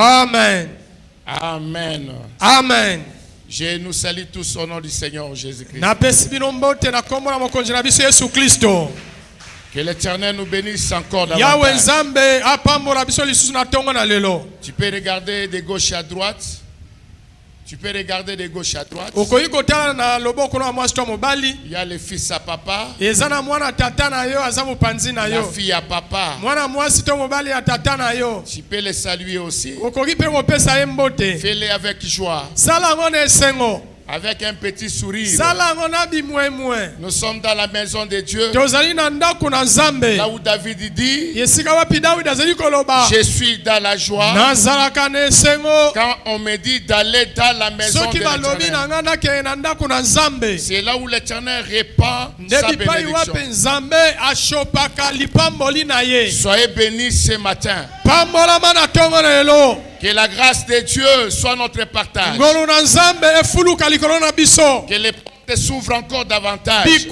Amen. Amen. Amen. Je nous salue tous au nom du Seigneur Jésus-Christ. Que l'Éternel nous bénisse encore davantage. Tu peux regarder de gauche à droite. Tu peux regarder de gauche à droite. Il y a le fils à papa. La fille à papa. Tu peux les saluer aussi. Fais-les avec joie. Avec un petit sourire. Nous sommes dans la maison de Dieu. Là où David dit, je suis dans la joie. Quand on me dit d'aller dans la maison de l'Éternel, c'est là où l'Éternel répand sa bénédiction. Soyez bénis ce matin. Que la grâce de Dieu soit notre partage. Que les portes s'ouvrent encore davantage. Ce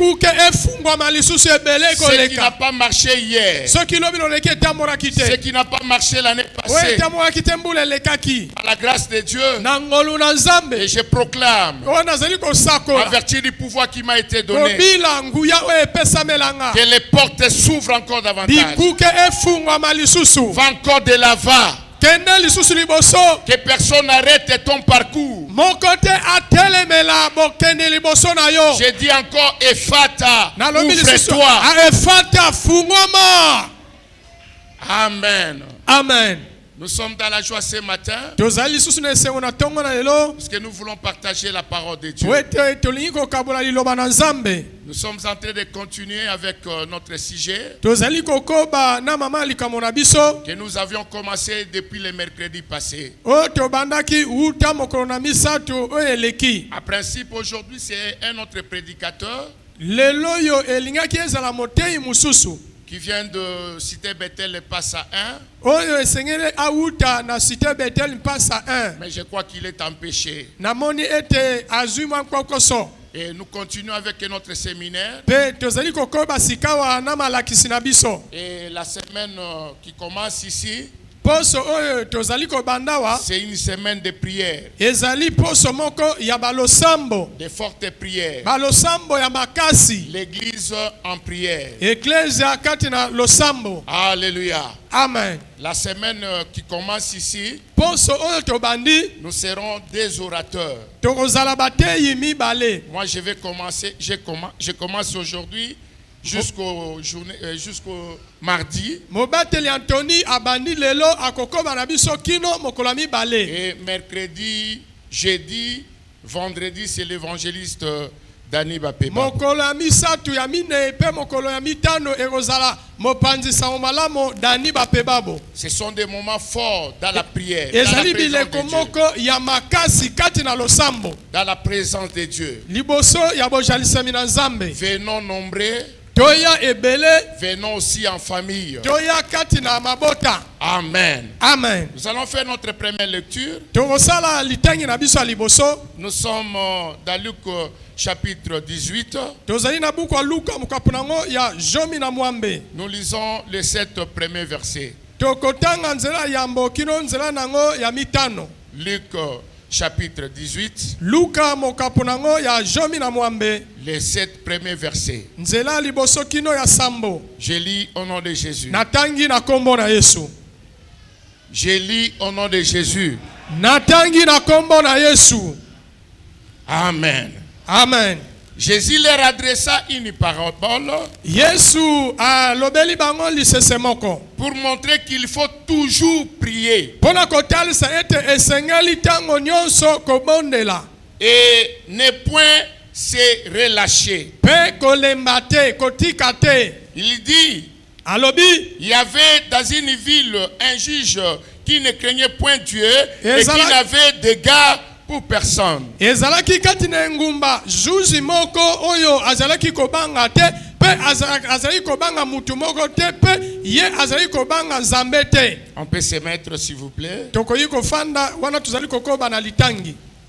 qui n'a pas marché hier. Ce qui n'a pas marché l'année passée. Par la grâce de Dieu. Et je proclame, en vertu du pouvoir qui m'a été donné, que les portes s'ouvrent encore davantage. Va encore de l'avant. Que personne n'arrête ton parcours. Je dis encore Ephata, ouvre-toi. Amen. Amen. Nous sommes dans la joie ce matin parce que nous voulons partager la parole de Dieu. Nous sommes en train de continuer avec notre sujet que nous avions commencé depuis le mercredi passé. En principe, aujourd'hui, c'est un autre prédicateur qui vient de citer Bethel et passe à 1. Mais je crois qu'il est empêché. Et nous continuons avec notre séminaire. Et la semaine qui commence ici, c'est une semaine de prière. De fortes prières. L'église en prière. Alléluia. Amen. La semaine qui commence ici, nous serons des orateurs. Moi, je vais commencer. Je commence aujourd'hui jusqu'au mardi. Et mercredi, jeudi, vendredi, c'est l'évangéliste Dani Bapeba. Ce sont des moments forts dans la prière, dans la présence de Dieu. Venons nombreux. Venons aussi en famille. Amen. Amen. Nous allons faire notre première lecture. Nous sommes dans Luc chapitre 18. Nous lisons les 7 premiers versets. Luc chapitre 18. Les 7 premiers versets. Je lis au nom de Jésus. Je lis au nom de Jésus. Amen. Amen. Jésus leur adressa une parabole pour montrer qu'il faut toujours prier et ne point se relâcher. Il dit, il y avait dans une ville un juge qui ne craignait point Dieu et qui n'avait d'égard pour personne. On peut se mettre s'il vous plaît.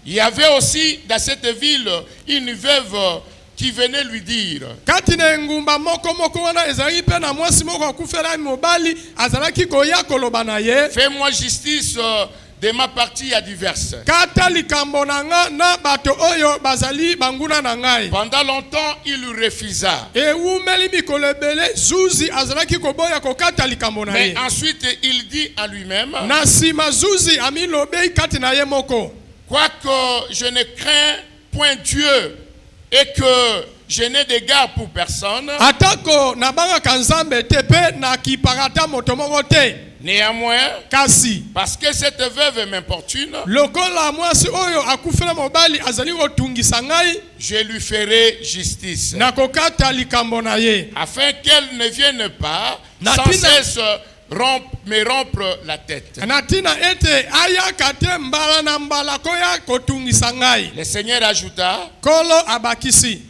Il y avait aussi dans cette ville une veuve qui venait lui dire, fais-moi justice de ma partie, il y a du verset. Pendant longtemps, il refusa. Mais ensuite, il dit à lui-même, quoique je ne crains point Dieu et que je n'ai d'égard pour personne, néanmoins, parce que cette veuve m'importune, je lui ferai justice, afin qu'elle ne vienne pas sans cesse me rompre la tête. Le Seigneur ajouta,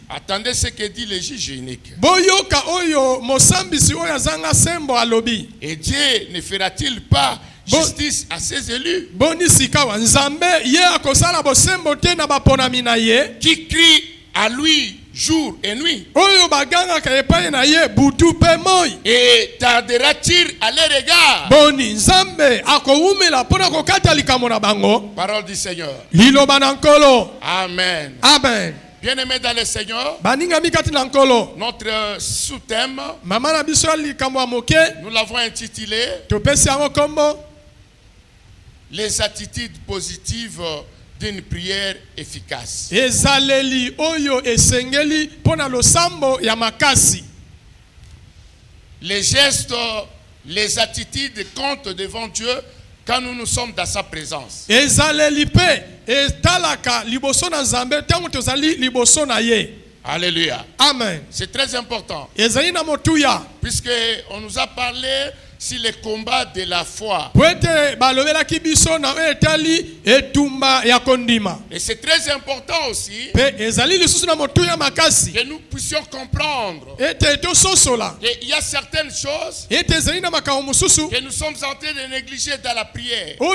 attendez ce que dit le juge unique. Et Dieu ne fera-t-il pas justice à ses élus qui crient à lui jour et nuit? Et tardera-t-il à leur égard? Parole du Seigneur. Amen. Amen. Bien-aimés dans le Seigneur, notre sous-thème, nous l'avons intitulé les attitudes positives d'une prière efficace. Les gestes, les attitudes comptent devant Dieu quand nous sommes dans sa présence. Alléluia. Amen. C'est très important. Puisque on nous a parlé sur les combats de la foi. Et c'est très important aussi que nous puissions comprendre qu'il y a certaines choses que nous sommes en train de négliger dans la prière, où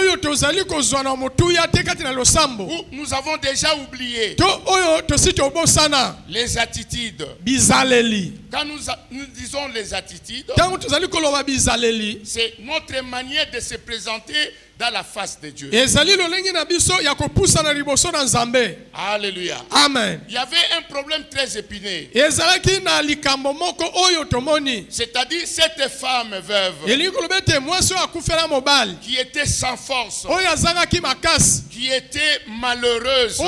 nous avons déjà oublié les attitudes. Quand nous disons les attitudes, c'est notre manière de se présenter dans la face de Dieu. Alléluia. Amen. Il y avait un problème très épineux. C'est-à-dire cette femme veuve qui était sans force, qui était malheureuse,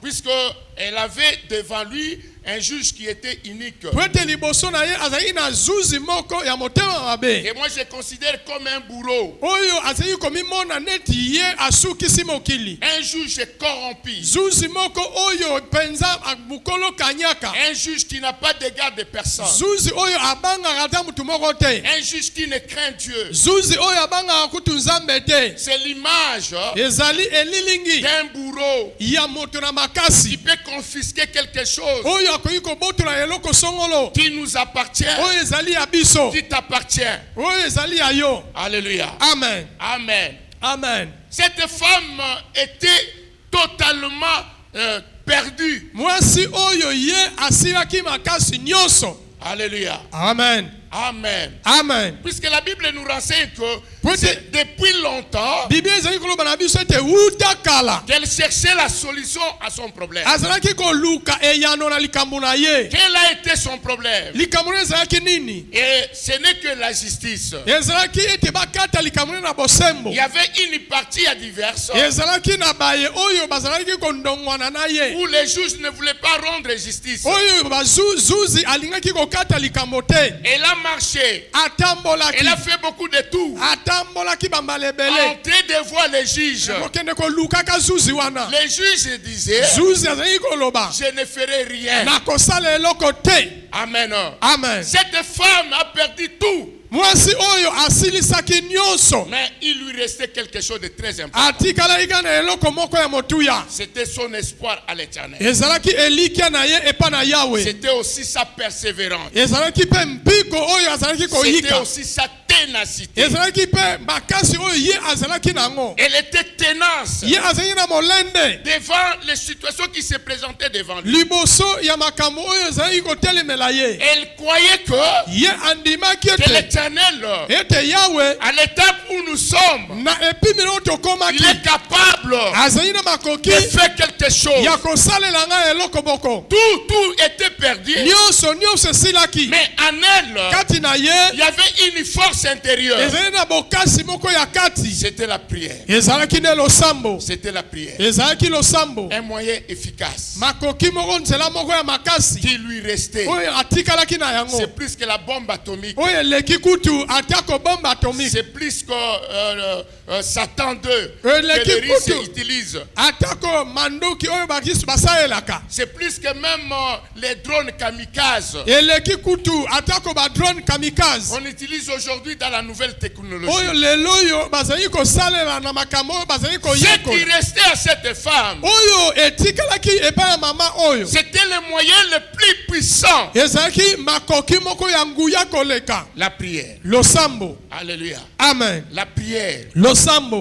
puisqu'elle avait devant lui un juge qui était unique. Et moi je considère comme un bourreau, un juge corrompu, un juge qui n'a pas d'égard de personne, un juge qui ne craint Dieu. C'est l'image d'un bourreau qui peut confisquer quelque chose qui nous appartient, qui t'appartient. Alléluia. Amen. Amen. Amen. Cette femme était totalement perdue. Alléluia. Amen. Amen. Amen. Puisque la Bible nous renseigne que depuis longtemps qu'elle cherchait la solution à son problème. Quel a été son problème? Et ce n'est que la justice. Il y avait une partie adverse où les juges ne voulaient pas rendre justice. Elle a marché. Elle a fait beaucoup de tours en train de voir les juges. Les juges disaient, je ne ferai rien. Amen. Amen. Cette femme a perdu tout. Mais il lui restait quelque chose de très important. C'était son espoir à l'Éternel. C'était aussi sa persévérance. C'était aussi sa ténacité. Elle était tenace devant les situations qui se présentaient devant lui. Elle croyait que l'Éternel, à l'étape où nous sommes, il est capable de faire quelque chose. Tout était perdu. Mais en elle, il y avait une force intérieure. C'était la prière. C'était la prière. Un moyen efficace qui lui restait. C'est plus que la bombe atomique. C'est plus que Satan 2 que les Russes utilisent. C'est plus que même les drones kamikazes. On utilise aujourd'hui dans la nouvelle technologie. Ce qui restait à cette femme, c'était le moyen le plus puissant. La prière. Alléluia. Amen. La prière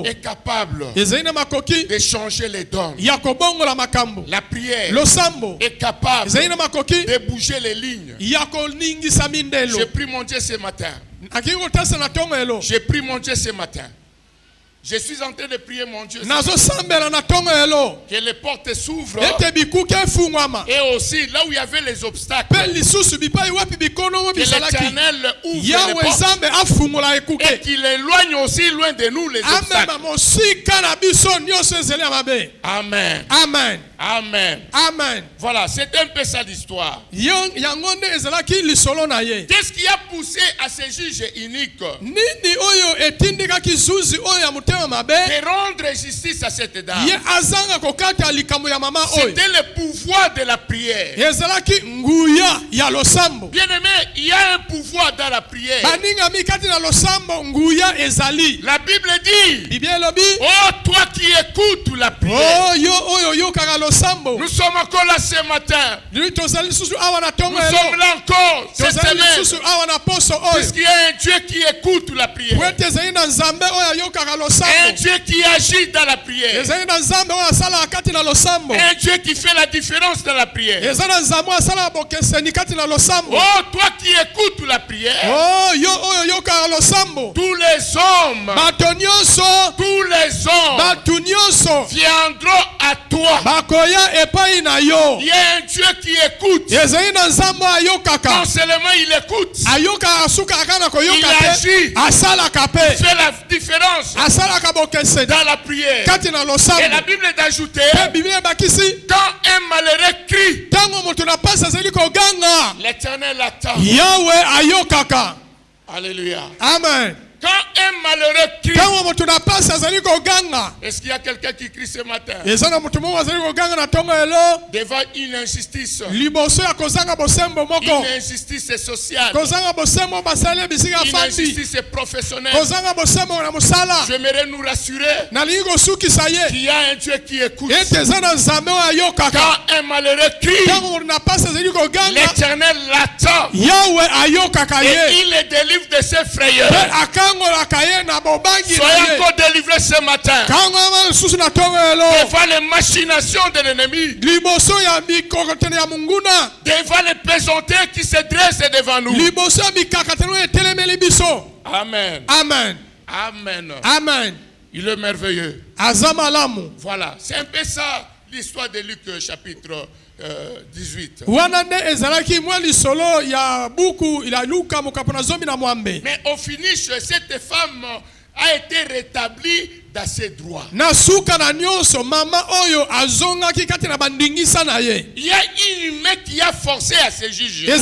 est capable de changer les dons. La prière est capable de bouger les lignes. J'ai pris mon Dieu ce matin. J'ai pris mon Dieu ce matin. Je suis en train de prier mon Dieu que les portes s'ouvrent et aussi là où il y avait les obstacles que l'Éternel ouvre les portes et qu'il éloigne aussi loin de nous les obstacles. Amen. Amen. Amen. Amen. Voilà, c'est un peu ça l'histoire. Qu'est-ce qui a poussé à ce juge unique de rendre justice à cette dame? C'était le pouvoir de la prière. Bien aimé, il y a un pouvoir dans la prière. La Bible dit, oh toi qui écoutes la prière. Nous sommes encore là ce matin. Nous sommes là encore cette semaine. Puisqu'il y a un Dieu qui écoute la prière. Un Dieu qui agit dans la prière. Un Dieu qui fait la différence dans la prière. Oh, toi qui écoutes la prière. Tous les hommes viendront à toi. Il y a un Dieu qui écoute. Non seulement il écoute, il agit. Il fait la différence dans la prière. Et la Bible est d'ajouter, quand un malheureux crie, l'Éternel attend. Alléluia. Amen. Quand un malheureux crie, est-ce qu'il y a quelqu'un qui crie ce matin devant une injustice? Une injustice sociale, une injustice professionnelle. J'aimerais nous rassurer qu'il y a un Dieu qui écoute. Quand un malheureux crie, l'Éternel l'attend et il le délivre de ses frayeurs. Soyez encore délivrés ce matin devant les machinations de l'ennemi, devant les pesanteurs qui se dressent devant nous. Amen. Amen. Amen. Amen. Il est merveilleux. Voilà, c'est un peu ça l'histoire de Luc chapitre 18. Mais au finish, cette femme a été rétablie dans ses droits. Il y a une main qui a forcé à ce juge de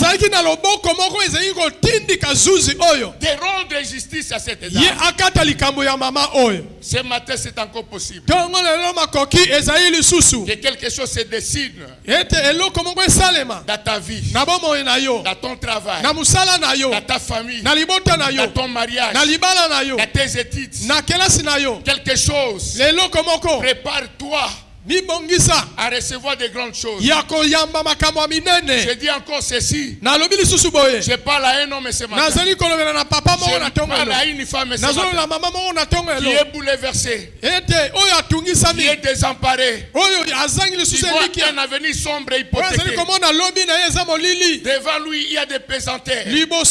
rendre justice à cette dame. Ce matin, c'est encore possible que quelque chose se dessine dans ta vie, dans ton travail, dans ta famille, dans ton mariage, dans tes études. Quelque chose. Prépare-toi à recevoir de grandes choses. Je dis encore ceci. Je parle à un homme ce matin. Je parle à une femme ce matin qui est bouleversée, qui est désemparée, qui voit un avenir sombre et hypothéqué. Devant lui, il y a des pesanteurs. Devant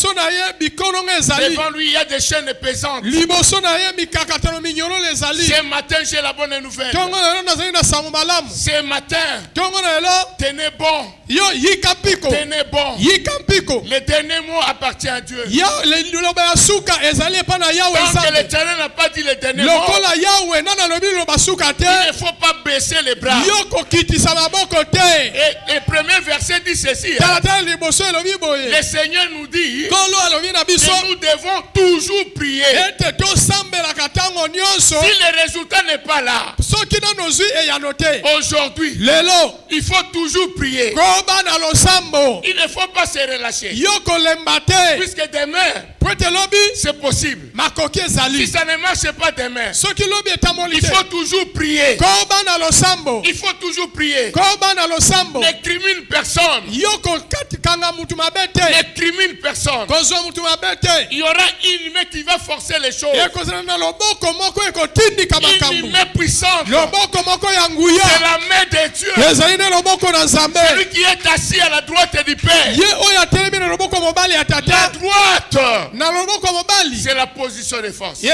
lui, il y a des chaînes pesantes. Ce matin, j'ai la bonne nouvelle. Ce matin, tenez bon. Tenez bon. Le dernier mot appartient à Dieu. Tant que l'Éternel n'a pas dit le dernier mot, il ne faut pas baisser les bras. Et le premier verset dit ceci. Le Seigneur nous dit que nous devons toujours prier. Si le résultat n'est pas là, aujourd'hui, il faut toujours prier. Il ne faut pas se relâcher. Puisque demain, c'est possible. Si ça ne marche pas demain, il faut toujours prier. Il faut toujours prier. Ne crimine personne. Ne crimine personne. Il y aura une main qui va forcer les choses. Une main puissante. C'est la main de Dieu. Celui qui est assis à la droite du Père. La droite, c'est la position de force. Si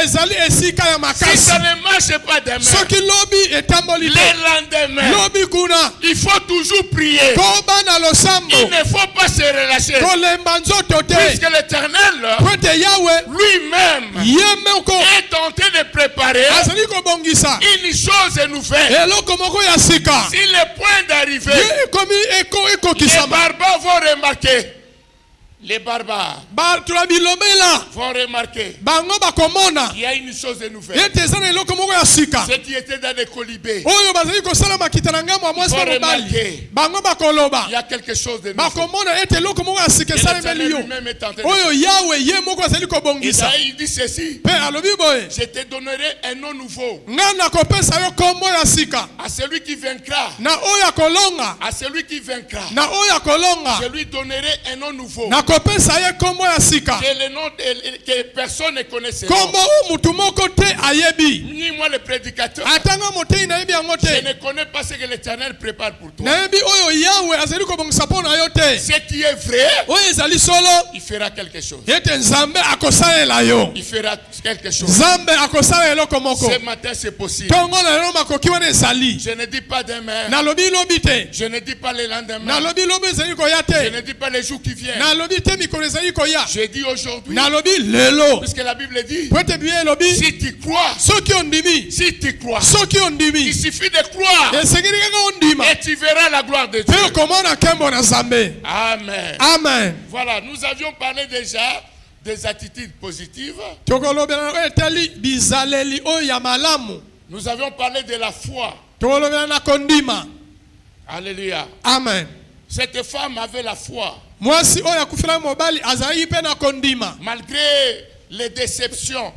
ça ne marche pas demain, le lendemain, il faut toujours prier. Il ne faut pas se relâcher. Puisque l'Éternel lui-même est en train de préparer une chose nouvelle. Si le point d'arrivée, les barbares vont remarquer. Les barbares vont remarquer. Il y a une chose nouvelle. Ceux qui étaient dans les colibés vont remarquer. Il y a quelque chose de nouveau. Et ça, il dit ceci. Je te donnerai un nom nouveau. À celui qui vaincra. À celui qui vaincra. Je lui donnerai un nom nouveau. Que le nom que personne ne connaissait. Ni moi le prédicateur. Je ne connais pas ce que l'Éternel prépare pour toi. Ce qui est vrai, il fera quelque chose. Il fera quelque chose. Ce matin c'est possible. Je ne dis pas demain. Je ne dis pas le lendemain. Je ne dis pas les jours qui viennent. Je dis aujourd'hui, puisque la Bible dit, si tu crois, si tu crois, il suffit de croire et tu verras la gloire de Dieu. Amen. Amen. Voilà, nous avions parlé déjà des attitudes positives. Nous avions parlé de la foi. Alléluia. Amen. Cette femme avait la foi. Malgré les déceptions.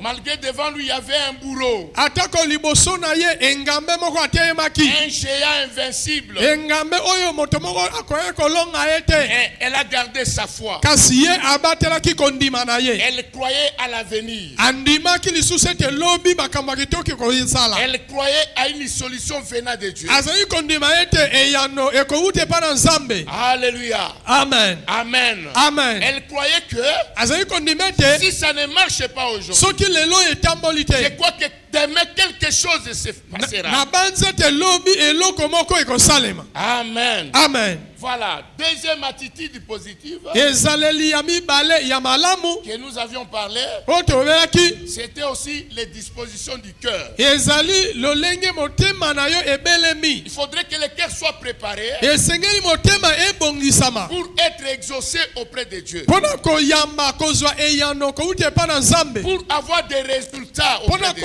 Malgré devant lui il y avait un bourreau. Un géant invincible. Et elle a gardé sa foi. Elle croyait à l'avenir. Elle croyait à une solution venant de Dieu. Alléluia. Amen. Amen. Amen. Elle croyait que si ça ne marche pas aujourd'hui, je crois que demain quelque chose se passera. Amen. Amen. Voilà, deuxième attitude positive que nous avions parlé, c'était aussi les dispositions du cœur. Il faudrait que le cœur soit préparé pour être exaucé auprès de Dieu, pour avoir des résultats résultats auprès de Dieu.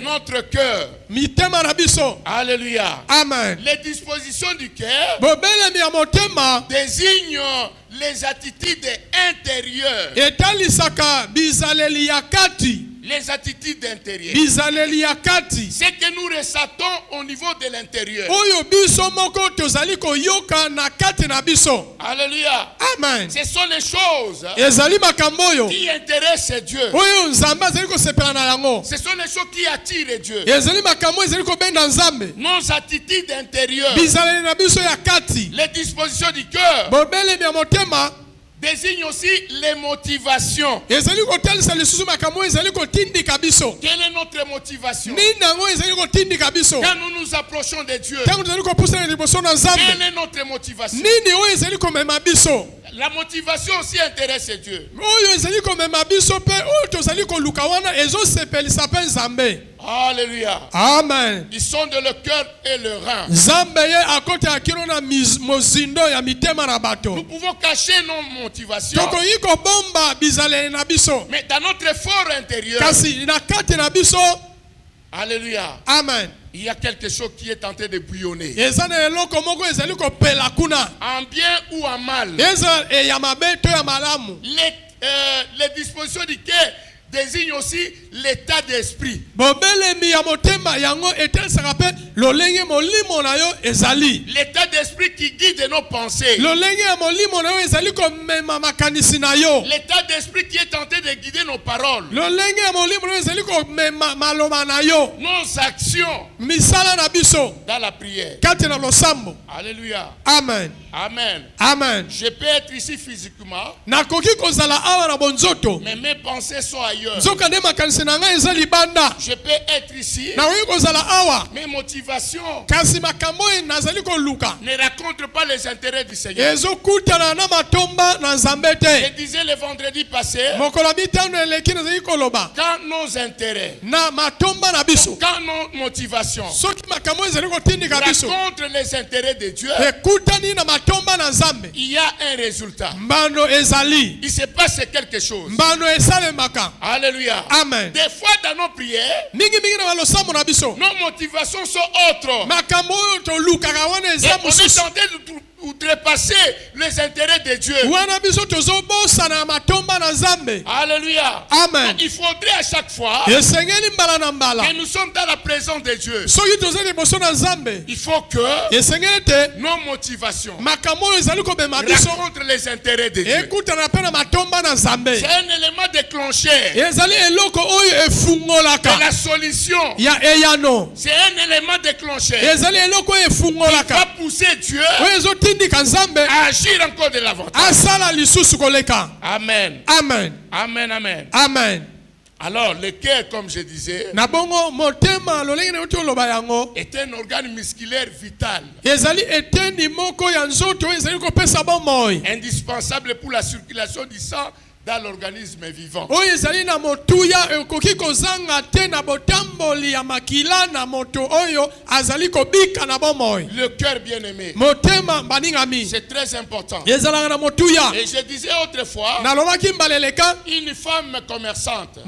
Notre cœur. Alléluia. Amen. Les dispositions du cœur désignent les attitudes intérieures. Les attitudes intérieures. C'est que nous ressentons au niveau de l'intérieur. Alléluia. Amen. Ce sont les choses qui intéressent Dieu. Ce sont les choses qui attirent Dieu. Nos attitudes intérieures. Les dispositions du cœur désigne aussi les motivations. Quelle est notre motivation? Quand nous nous approchons de Dieu, quelle est notre motivation? La motivation aussi intéresse Dieu. Alléluia. Amen. Ils sont de le cœur et le rein. Nous pouvons cacher nos motivations. Mais dans notre effort intérieur, alléluia. Amen. Il y a quelque chose qui est en train de bouillonner. En bien ou en mal. Les dispositions du cœur désignent aussi l'état d'esprit. L'état d'esprit qui guide nos pensées. L'état d'esprit qui est tenté de guider nos paroles. Nos actions dans la prière. Alléluia. Amen. Amen. Amen. Je peux être ici physiquement, mais mes pensées sont ailleurs. Je peux être ici, mes motivations ne racontent pas les intérêts du Seigneur. Je disais le vendredi passé, quand nos intérêts, quand nos motivations racontent les intérêts de Dieu, il y a un résultat. Il se passe quelque chose. Alléluia. Amen. Des fois dans nos prières, nos motivations sont autres. Et on est tenté d'outrepasser les intérêts de Dieu. Alléluia. Amen. Donc, il faudrait à chaque fois que nous sommes dans la présence de Dieu. Il faut que nos motivations racontent les intérêts de Dieu. C'est un élément déclencheur. C'est la solution. C'est un élément déclencheur. Il va pousser Dieu à agir encore de l'avantage. Amen. Amen. Amen, amen. Amen. Alors, le cœur, comme je disais, est un organe musculaire vital, indispensable pour la circulation du sang dans l'organisme vivant. Le cœur bien-aimé, c'est très important. Et je disais autrefois, une femme commerçante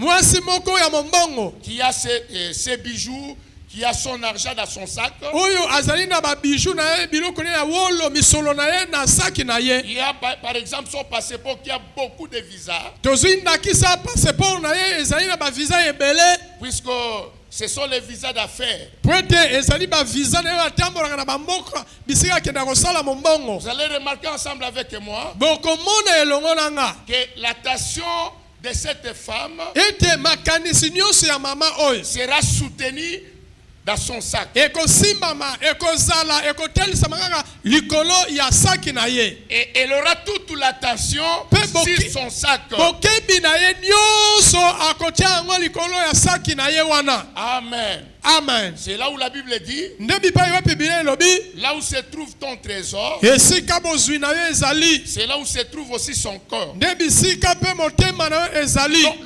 qui a ses bijoux, qui a son argent dans son sac. Il y a par exemple son passeport qui a beaucoup de visas. Puisque ce sont les visas d'affaires. Vous allez remarquer ensemble avec moi que l'attention de cette femme sera soutenue dans son sac. Et elle aura toute l'attention sur son sac. Amen. Amen. C'est là où la Bible dit, là où se trouve ton trésor, c'est là où se trouve aussi son corps. Donc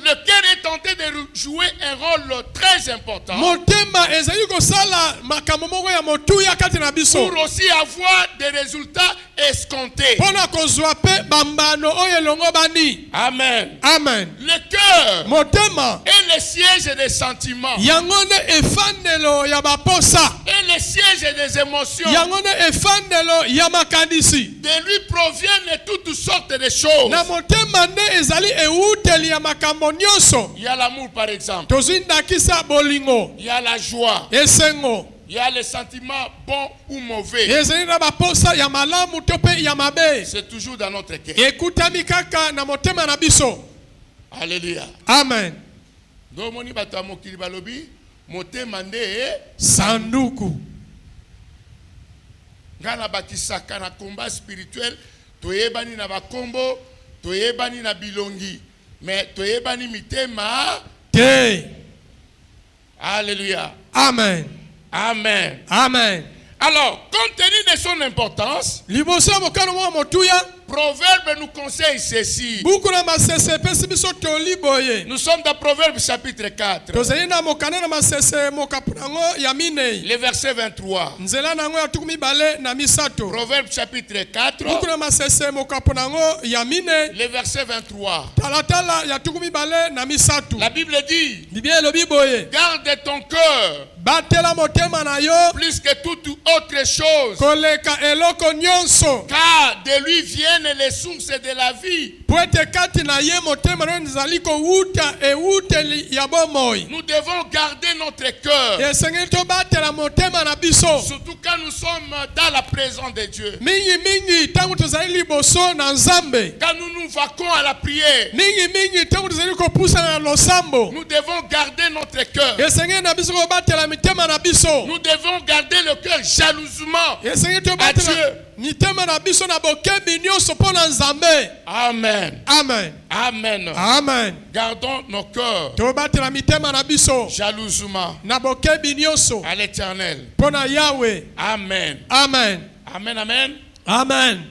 le cœur est tenté de jouer un rôle très important pour aussi avoir des résultats escomptés. Amen. Amen. Le cœur est le siège des sentiments. Et le siège des émotions. De lui proviennent toutes sortes de choses. Il y a l'amour par exemple. Il y a la joie. Il y a les sentiments bons ou mauvais. C'est toujours dans notre cœur. Alléluia. Amen. Sanduku. Ngana bakisaka na combat spirituel, toyebani na bakombo, toyebani na bilongi, mais toyebani mitema te. Alléluia. Amen. Amen. Amen. Alors, compte tenu de son importance, Proverbe nous conseille ceci. Nous sommes dans Proverbe chapitre 4. Le verset 23. Proverbe chapitre 4. Le verset 23. La Bible dit, garde ton cœur plus que toute autre chose, car de lui viennent les sources de la vie. Nous devons garder notre cœur, surtout quand nous sommes dans la présence de Dieu. Quand nous nous vaquons à la prière, nous devons garder notre cœur. Nous devons garder le cœur jalousement à Dieu. Amen. Amen. Amen. Amen. Gardons nos cœurs jalousement à l'Éternel. Amen. Amen. Amen. Amen. Amen.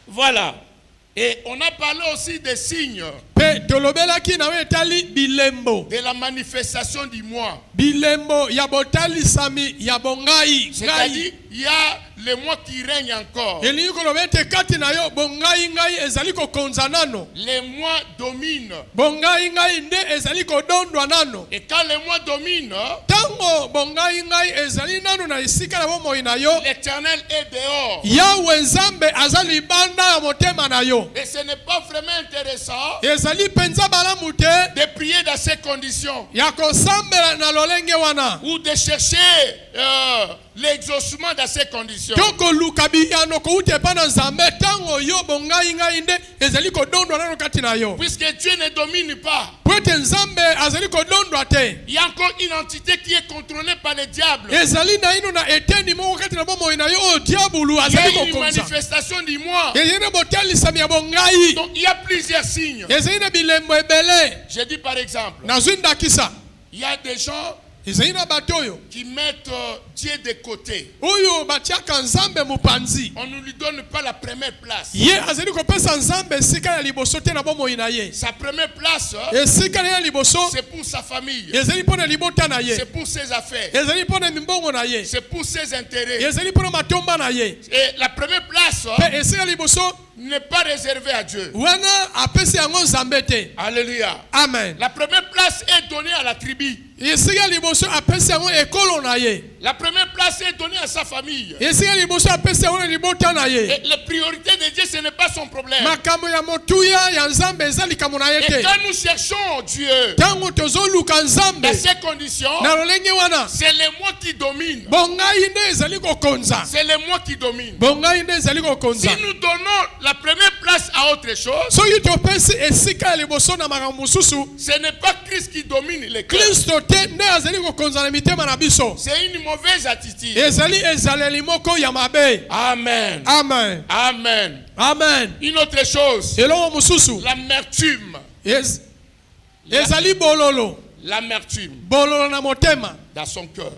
Voilà. Et on a parlé aussi des signes de la manifestation du moi. C'est-à-dire, il y a le moi qui règne encore. Les moi dominent. Et quand les moi dominent, l'Éternel est dehors. Et ce n'est pas vraiment intéressant de prier dans ces conditions ou de chercher l'exaucement dans ces conditions. Puisque Dieu ne domine pas, il y a encore une entité qui est contrôlée par le diable. Il y a une manifestation du moi. Donc il y a plusieurs signes. J'ai dit par exemple, il y a des gens qui mettent Dieu de côté. On ne lui donne pas la première place. Sa première place, c'est pour sa famille. C'est pour ses affaires. C'est pour ses intérêts. Et la première place n'est pas réservée à Dieu. Alléluia. Amen. La première place est donnée à la tribu. La première place est donnée à sa famille. Et les priorités de Dieu, ce n'est pas son problème. Et quand nous cherchons Dieu dans ces conditions, c'est le moi qui domine. C'est le moi qui domine. Si nous donnons la première place à autre chose, ce n'est pas Christ qui domine les cœurs. C'est une mauvaise attitude. Amen. Amen. Amen. Amen. Une autre chose. L'amertume. L'amertume. L'amertume. dans son cœur.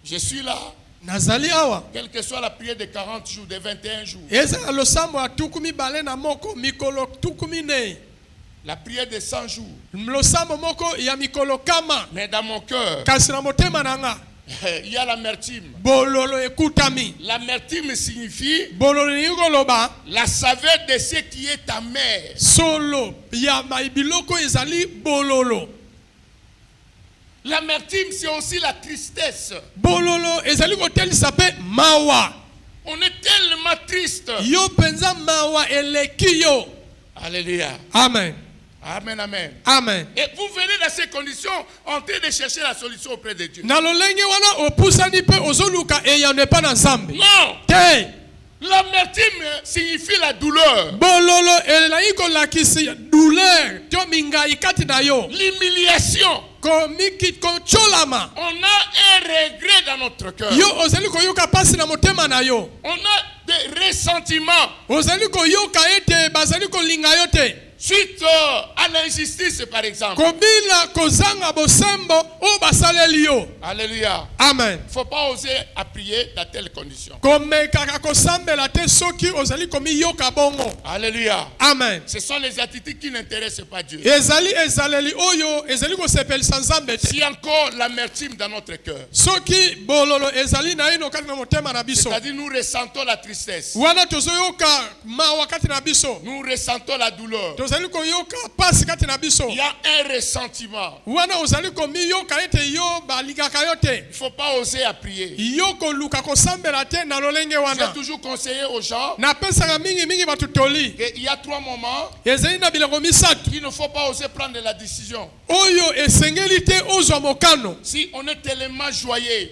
Je suis là. Nazali awa. Quelle que soit la prière de 40 jours, de 21 jours. Eza losambo atukumi bale na moko mikolo tukumi ne. La prière de 100 jours. Losambo moko ya mikolo kama. Mais dans mon cœur, kasi na motema nanga, il y a l'amertume. Bololo ekutami. L'amertume signifie bololo ngoloba la saveur de ce qui est amer. Solo ya maibiloko ezali bololo. L'amertume, c'est aussi la tristesse. Bololo ezali kotel sape mawa. On est tellement triste. Yo penza mawa eleki yo. Alléluia. Amen. Amen, amen. Amen. Et vous venez dans ces conditions en train de chercher la solution auprès de Dieu. Na lolenge wana opusani pe ozoluka e ya ne pas na Nzambe. Non. Te. L'amertume signifie la douleur. Bololo elaiko la kisi douleur. To minga ikati na yo. L'humiliation. On a un regret dans notre cœur. On a des ressentiments. Suite à l'injustice, par exemple. Alléluia. Amen. Il ne faut pas oser à prier dans telles conditions. Alléluia. Amen. Ce sont les attitudes qui n'intéressent pas Dieu. Si encore l'amertume dans notre cœur, c'est-à-dire nous ressentons la tristesse, nous ressentons la douleur, il y a un ressentiment. Il ne faut pas oser à prier. J'ai toujours conseillé aux gens qu'il y a 3 moments qu'il ne faut pas oser prendre la décision. Si on est tellement joyeux,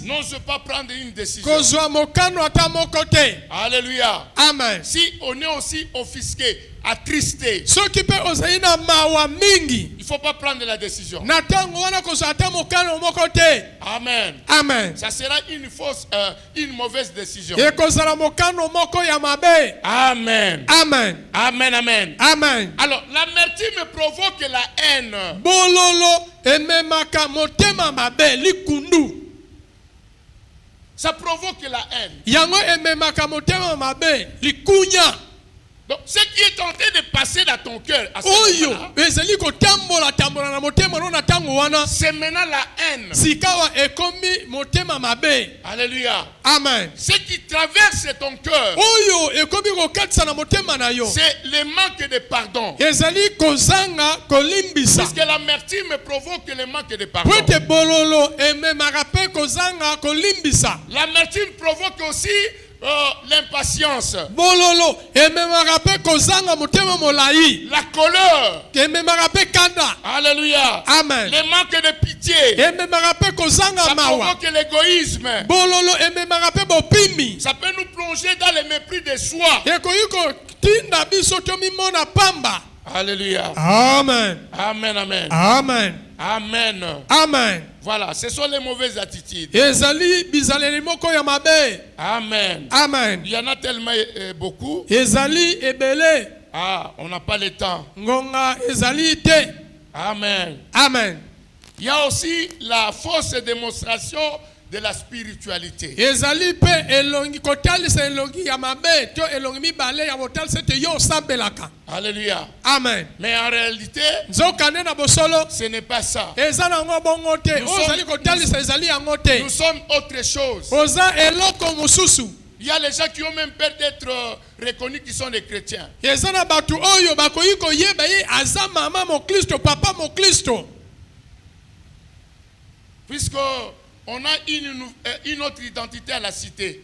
n'ose pas prendre une décision. Alléluia. Amen. Si on est aussi offusqué, attristé, il ne faut pas prendre la décision. Amen. Amen. Ça sera une mauvaise décision. Amen. Amen. Amen, amen. Amen. Alors, l'amertume provoque la haine. Ça provoque la haine. Donc, ce qui est en train de passer dans ton cœur à ce moment-là, c'est maintenant la haine. Alléluia. Amen. Ce qui traverse ton cœur, c'est le manque de pardon. Puisque l'amertume provoque le manque de pardon. L'amertume provoque aussi l'impatience, la colère, alléluia, amen, le manque de pitié, ça provoque l'égoïsme, ça peut nous plonger dans le mépris de soi. Alléluia. Amen. Amen, amen. Amen. Amen. Amen. Voilà, ce sont les mauvaises attitudes. Amen. Amen. Il y en a tellement beaucoup. Ah, on n'a pas le temps. Amen. Amen. Il y a aussi la fausse démonstration de la spiritualité. Alléluia. Amen. Mais en réalité, ce n'est pas ça. Nous sommes autre chose. Il y a les gens qui ont même peur d'être reconnus qui sont des chrétiens. Puisque on a une autre identité à la cité.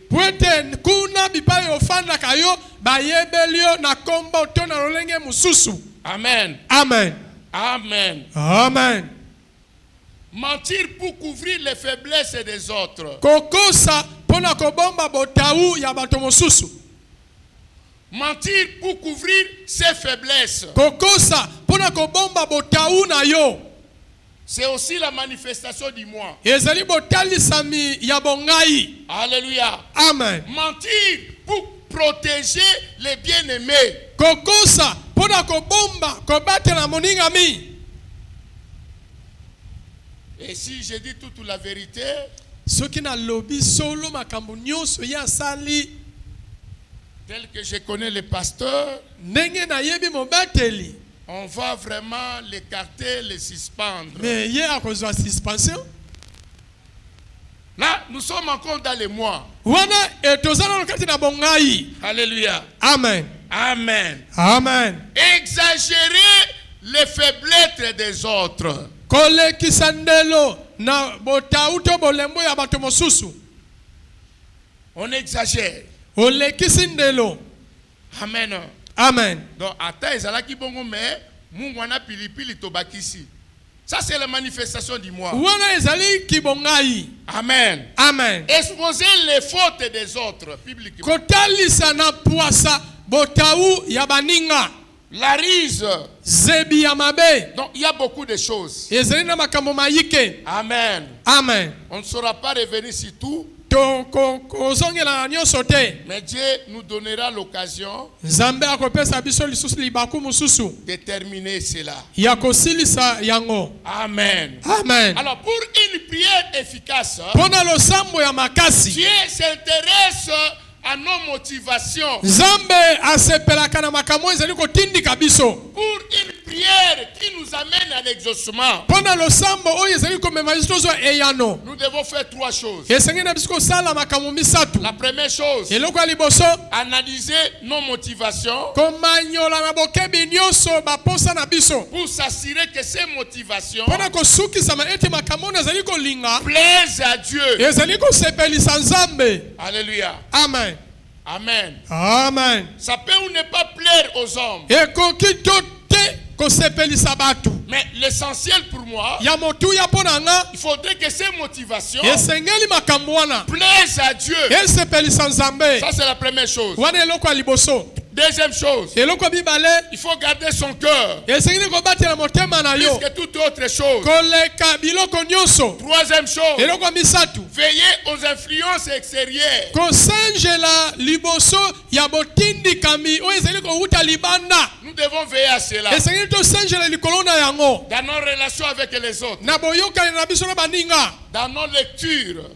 Amen. Amen. Amen. Amen. Mentir pour couvrir les faiblesses des autres. Mentir pour couvrir ses faiblesses. C'est aussi la manifestation du moi. Alléluia. Amen. Mentir pour protéger les bien-aimés. Et si je dis toute la vérité, tel que je connais les pasteurs, on va vraiment l'écarter, les suspendre. Là, nous sommes encore dans les mois. Alléluia. Amen. Amen. Amen. Exagérer les faiblesses des autres. On exagère. Amen. Amen. Donc, ata ezalaki bongo mais mungwana pilipili tobakisi. Ça c'est la manifestation du moi. Amen. Amen. Exposer les fautes des autres publiquement. La ruse. Donc il y a beaucoup de choses. Amen. Amen. On ne saura pas revenir sur tout. Mais Dieu nous donnera l'occasion de terminer cela. Amen. Amen. Alors pour une prière efficace, Dieu s'intéresse à nos motivations. Pour une prière qui nous amène à l'exaucement, nous devons faire trois choses. La première chose, analyser nos motivations pour s'assurer que ces motivations plaisent à Dieu. Alléluia. Amen. Amen. Amen. Ça peut ou ne pas plaire aux hommes. Mais l'essentiel pour moi, il faudrait que ces motivations plaisent à Dieu. Ça c'est la première chose. Deuxième chose, il faut garder son cœur plus que toute autre chose. Troisième chose, veiller aux influences extérieures. Nous devons veiller à cela dans nos relations avec les autres, dans nos lectures,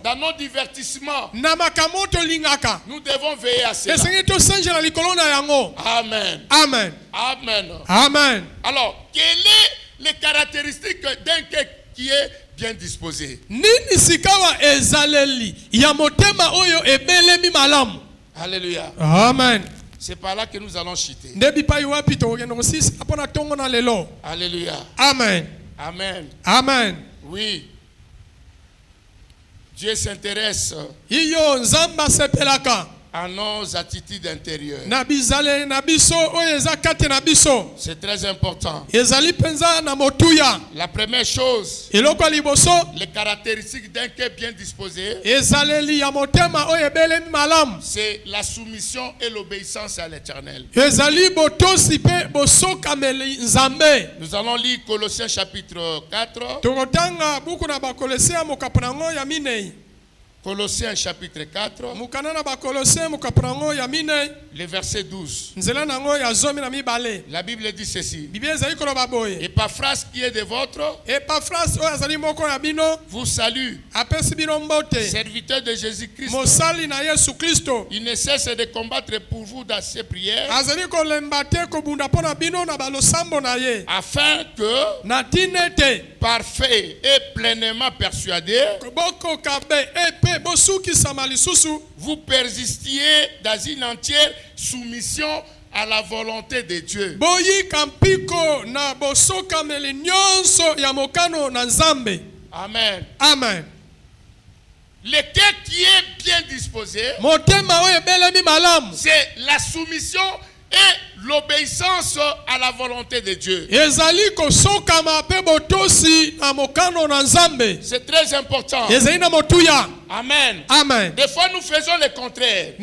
dans nos divertissements. Nous devons veiller à cela. Amen. Amen. Amen. Amen. Alors, quelles sont les caractéristiques d'un cœur qui est bien disposé? Alléluia. Amen. C'est par là que nous allons chuter. Alléluia. Amen. Amen. Amen. Oui. Dieu s'intéresse à nos attitudes intérieures. C'est très important. La première chose, les caractéristiques d'un cœur bien disposé, c'est la soumission et l'obéissance à l'Éternel. Nous allons lire Colossiens chapitre 4. Colossiens chapitre 4, le verset 12. La Bible dit ceci. Epaphras qui est de votre, vous salue, serviteur de Jésus-Christ. Il ne cesse de combattre pour vous dans ses prières, afin que, parfait et pleinement persuadé, vous persistiez dans une entière soumission à la volonté de Dieu. Amen. Amen. Le cœur qui est bien disposé, c'est la soumission et l'obéissance à la volonté de Dieu. C'est très important. Amen. Amen. Des fois, nous faisons le contraire.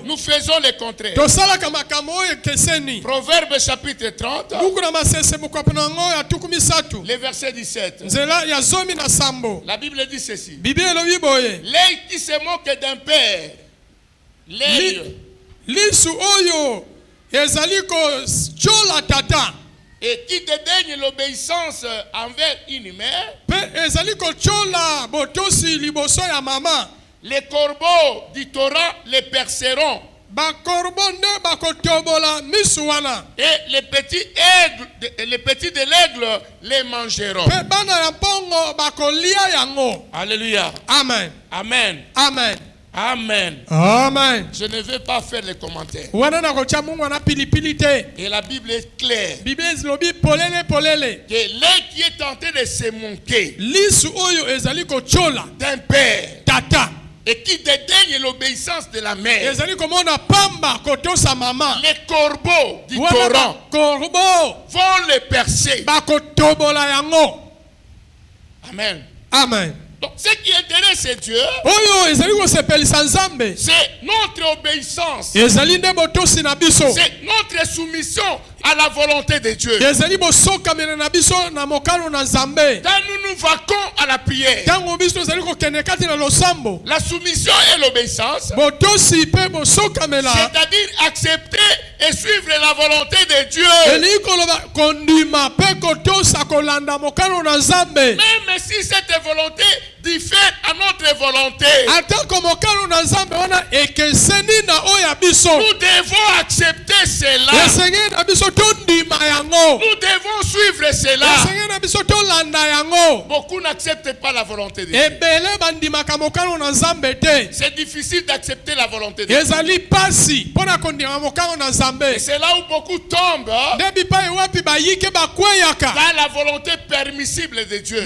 Nous faisons le contraire. Proverbe chapitre 30, le verset 17. La Bible dit ceci. L'œil qui se moque d'un père, l'œil Et qui dédaigne l'obéissance envers une mère. Les corbeaux du Torah les perceront. Et les petits de l'aigle les mangeront. Alléluia. Amen. Amen. Amen. Amen. Amen. Je ne vais pas faire les commentaires. Et la Bible est claire. Que l'un qui est tenté de se moquer d'un père et qui dédaigne l'obéissance de la mère, les corbeaux du Torah vont les percer. Amen. Amen. Donc, ce qui intéresse Dieu, c'est notre obéissance. C'est notre soumission à la volonté de Dieu. Quand nous nous vaquons à la prière, la soumission et l'obéissance, c'est-à-dire accepter et suivre la volonté de Dieu. Même si cette volonté diffère à notre volonté, nous devons accepter cela. Nous devons suivre cela. Beaucoup n'acceptent pas la volonté de Dieu. C'est difficile d'accepter la volonté de Dieu. Et c'est là où beaucoup tombent dans la volonté permissible de Dieu.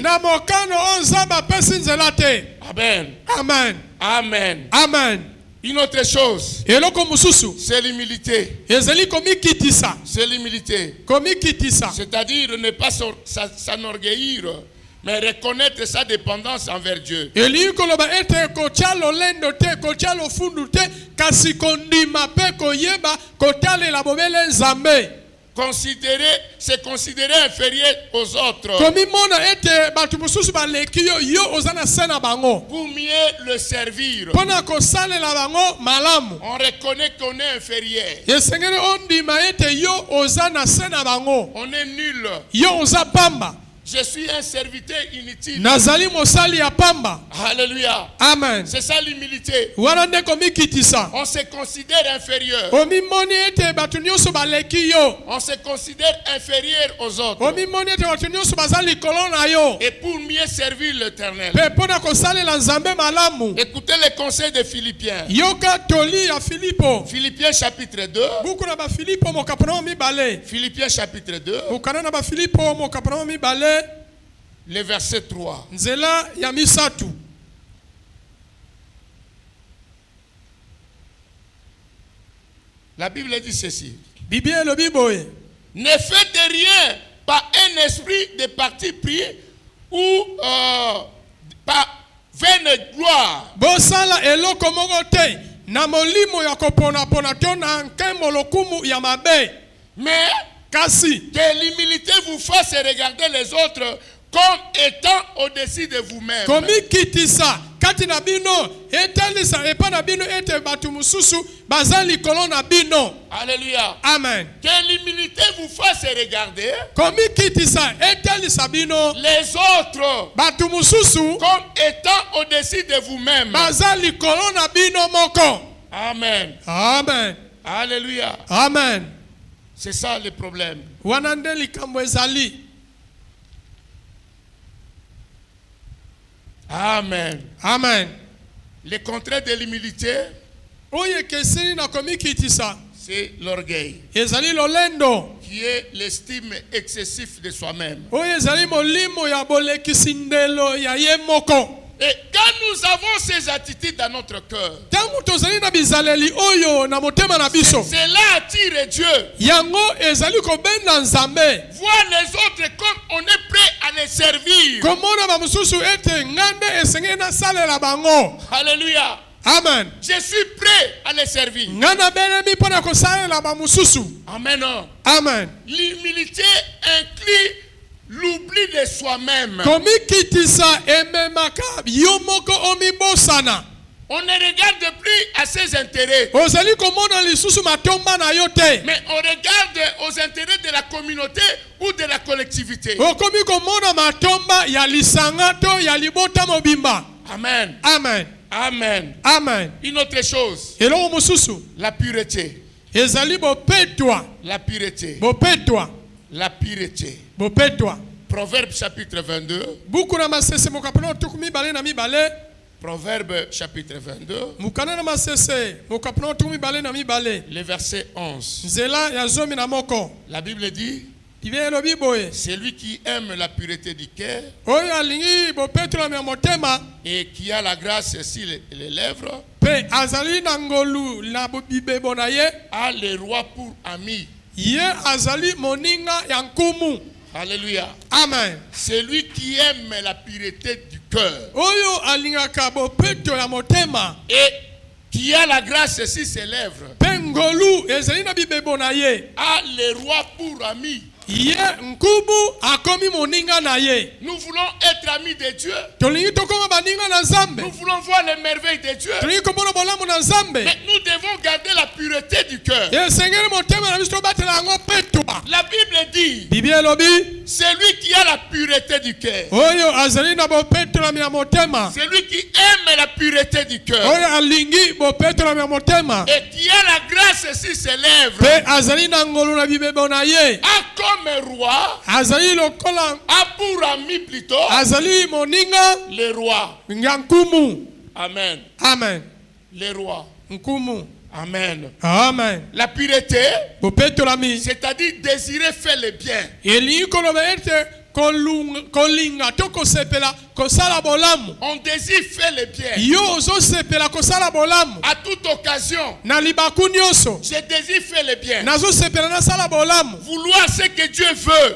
Amen. Amen. Amen. Amen. Une autre chose, c'est l'humilité. C'est l'humilité. C'est-à-dire ne pas s'enorgueillir, mais reconnaître sa dépendance envers Dieu. Se considérer inférieur aux autres pour mieux le servir. On reconnaît qu'on est inférieur. On est nul. Je suis un serviteur inutile. Alléluia. Amen. C'est ça l'humilité. On se considère inférieur. On se considère inférieur aux autres. Et pour mieux servir l'Éternel. Écoutez les conseils de Philippiens. Philippiens chapitre 2. Philippiens chapitre 2. Le verset 3. La Bible dit ceci. Ne faites rien par un esprit de parti pris ou par vaine gloire. Mais que l'humilité vous fasse regarder les autres comme étant au-dessus de vous-même. Alléluia. Amen. Que l'humilité vous fasse regarder les autres comme étant au-dessus de vous-même. Amen. Amen. Alléluia. Amen. C'est ça le problème. Amen. Amen. Le contraire de l'humilité, c'est l'orgueil, qui est l'estime excessive de soi-même. Et quand nous avons ces attitudes dans notre cœur, cela attire Dieu. Voir les autres comme on est prêt à les servir. Alléluia. Amen. Je suis prêt à les servir. Amen. Amen. L'humilité inclut l'oubli de soi-même. On ne regarde plus à ses intérêts. Mais on regarde aux intérêts de la communauté ou de la collectivité. Amen. Amen. Amen. Amen. Une autre chose. La pureté. La pureté. La pureté. Proverbe chapitre 22. Proverbe chapitre 22. Le verset 11. La Bible dit, celui qui aime la pureté du cœur et qui a la grâce sur les lèvres a le roi pour ami. Alléluia. Amen. Celui qui aime la pureté du cœur et qui a la grâce sur ses lèvres a le roi pour ami. Nous voulons être amis de Dieu. Nous voulons voir les merveilles de Dieu. Mais nous devons garder la pureté du cœur. La Bible dit, celui qui a la pureté du cœur, celui qui aime la pureté du cœur et qui a la grâce sur ses lèvres a comme roi, a pour ami plutôt le roi. Amen. Amen. Le roi. Amen. Amen. La pureté, c'est-à-dire désirer faire le bien. On désire faire le bien. À toute occasion, je désire faire le bien. Vouloir ce que Dieu veut.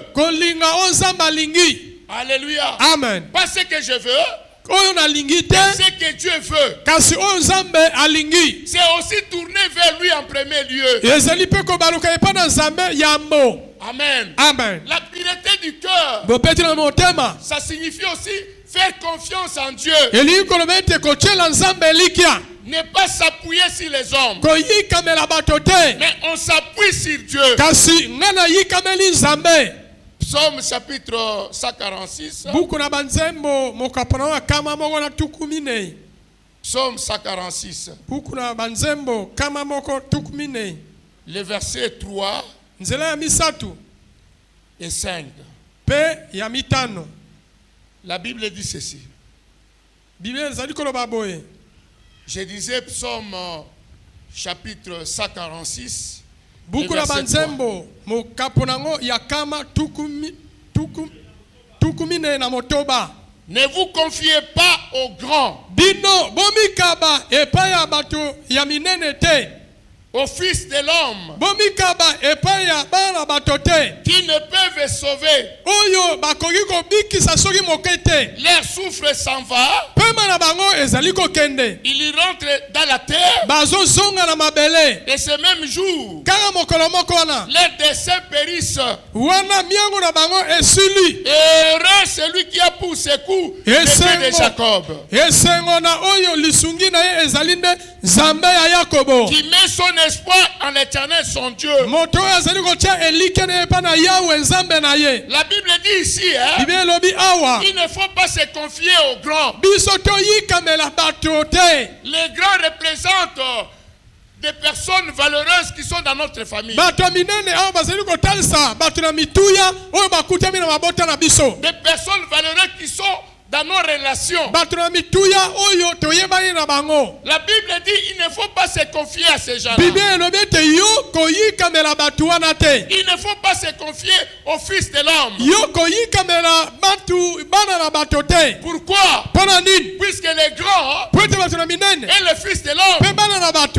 Alléluia. Amen. Pas ce que je veux. Ce que Dieu veut. C'est aussi tourner vers lui en premier lieu. Amen. Amen. La pureté du cœur, ça signifie aussi faire confiance en Dieu. Ne pas s'appuyer sur les hommes, mais on s'appuie sur Dieu. Psaume chapitre 146. Psaume 146. Le verset 3 et 5. La Bible dit ceci. Je disais Psaume chapitre 146. Ne vous confiez pas aux grands, aux fils de l'homme, qui ne peuvent sauver. Leur souffle s'en va. Ils rentrent dans la terre. Et ce même jour, leurs desseins périssent. Et heureux celui qui a pour secours le Dieu de Jacob, qui met son espoir en l'Éternel son Dieu. La Bible dit ici, il ne faut pas se confier aux grands. Les grands représentent des personnes valeureuses qui sont dans notre famille. Des personnes valeureuses qui sont dans nos relations. La Bible dit il ne faut pas se confier à ces gens-là. Il ne faut pas se confier aux fils de l'homme. Pourquoi? Puisque les grands et les fils de l'homme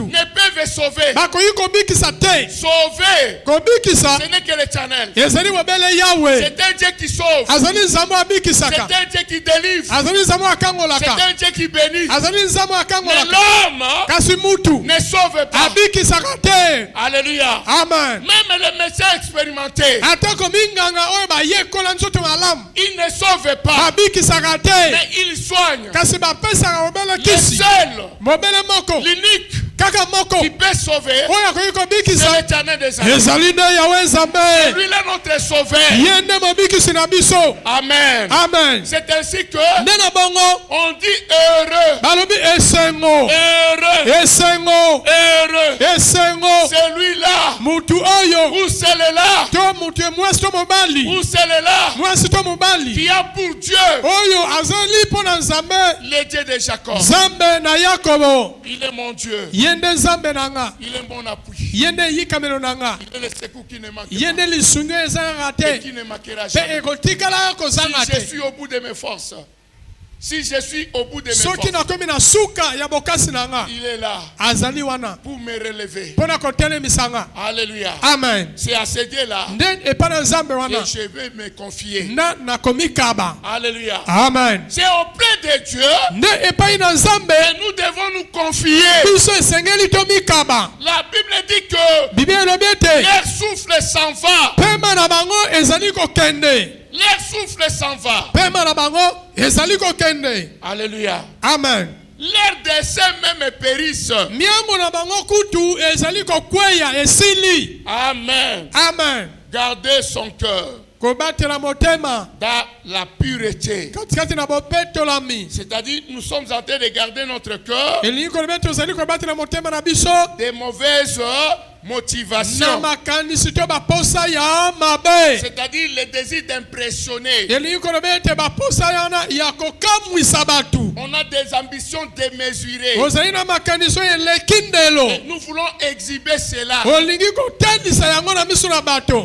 ne peuvent peuvent sauver. Sauver. Ce n'est que l'Éternel. C'est un Dieu qui sauve. C'est un Dieu qui délivre. C'est un Dieu qui bénit. Mais l'homme ne sauve pas. Alléluia. Amen. Même les médecins expérimentés, ils ne sauvent pas. Mais ils soignent. Le seul, l'unique qui peut sauver, c'est l'Éternel des armées. C'est lui là notre sauveur. Amen. Amen. C'est ainsi que on dit heureux. Heureux. Celui-là. Ou celle-là. Ou celle-là. Qui a pour Dieu le Dieu de Jacob. Il est mon Dieu. Il est mon appui. Il est le secours qui ne manque pas. Et qui ne manquera jamais. Si je suis au bout de mes forces. Si je suis au bout de mes forces, il est là pour me relever. Alléluia. Amen. C'est à ce Dieu-là que je vais me confier. Alléluia. Amen. C'est auprès de Dieu que nous devons nous confier. La Bible dit que leur souffle s'en va. Leur souffle s'en va. Alléluia. Amen. Leurs desseins même périssent. Amen. Amen. Gardez son cœur dans la pureté. C'est-à-dire, nous sommes en train de garder notre cœur des mauvaises motivation. C'est-à-dire le désir d'impressionner. On a des ambitions démesurées. Et nous voulons exhiber cela.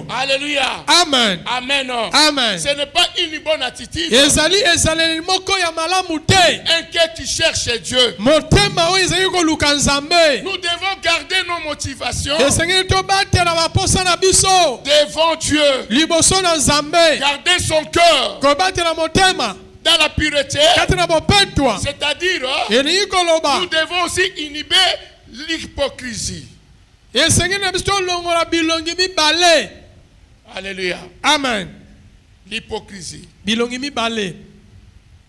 Alléluia. Amen. Amen. Amen. Ce n'est pas une bonne attitude. Un cœur qui cherche Dieu. Nous devons garder nos motivations devant Dieu. Garder son cœur dans la pureté. C'est-à-dire, nous devons aussi inhiber l'hypocrisie. Alléluia. Amen. L'hypocrisie.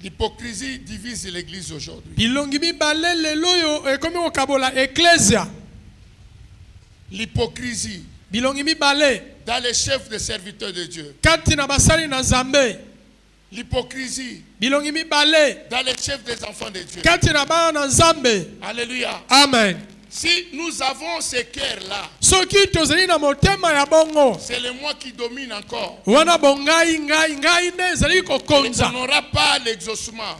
L'hypocrisie divise l'église aujourd'hui. L'hypocrisie dans les chefs de serviteurs de Dieu. L'hypocrisie dans les chefs des enfants de Dieu. Alléluia. Amen. Si nous avons ces cœurs-là, c'est le moi qui domine encore. On n'aura pas l'exaucement.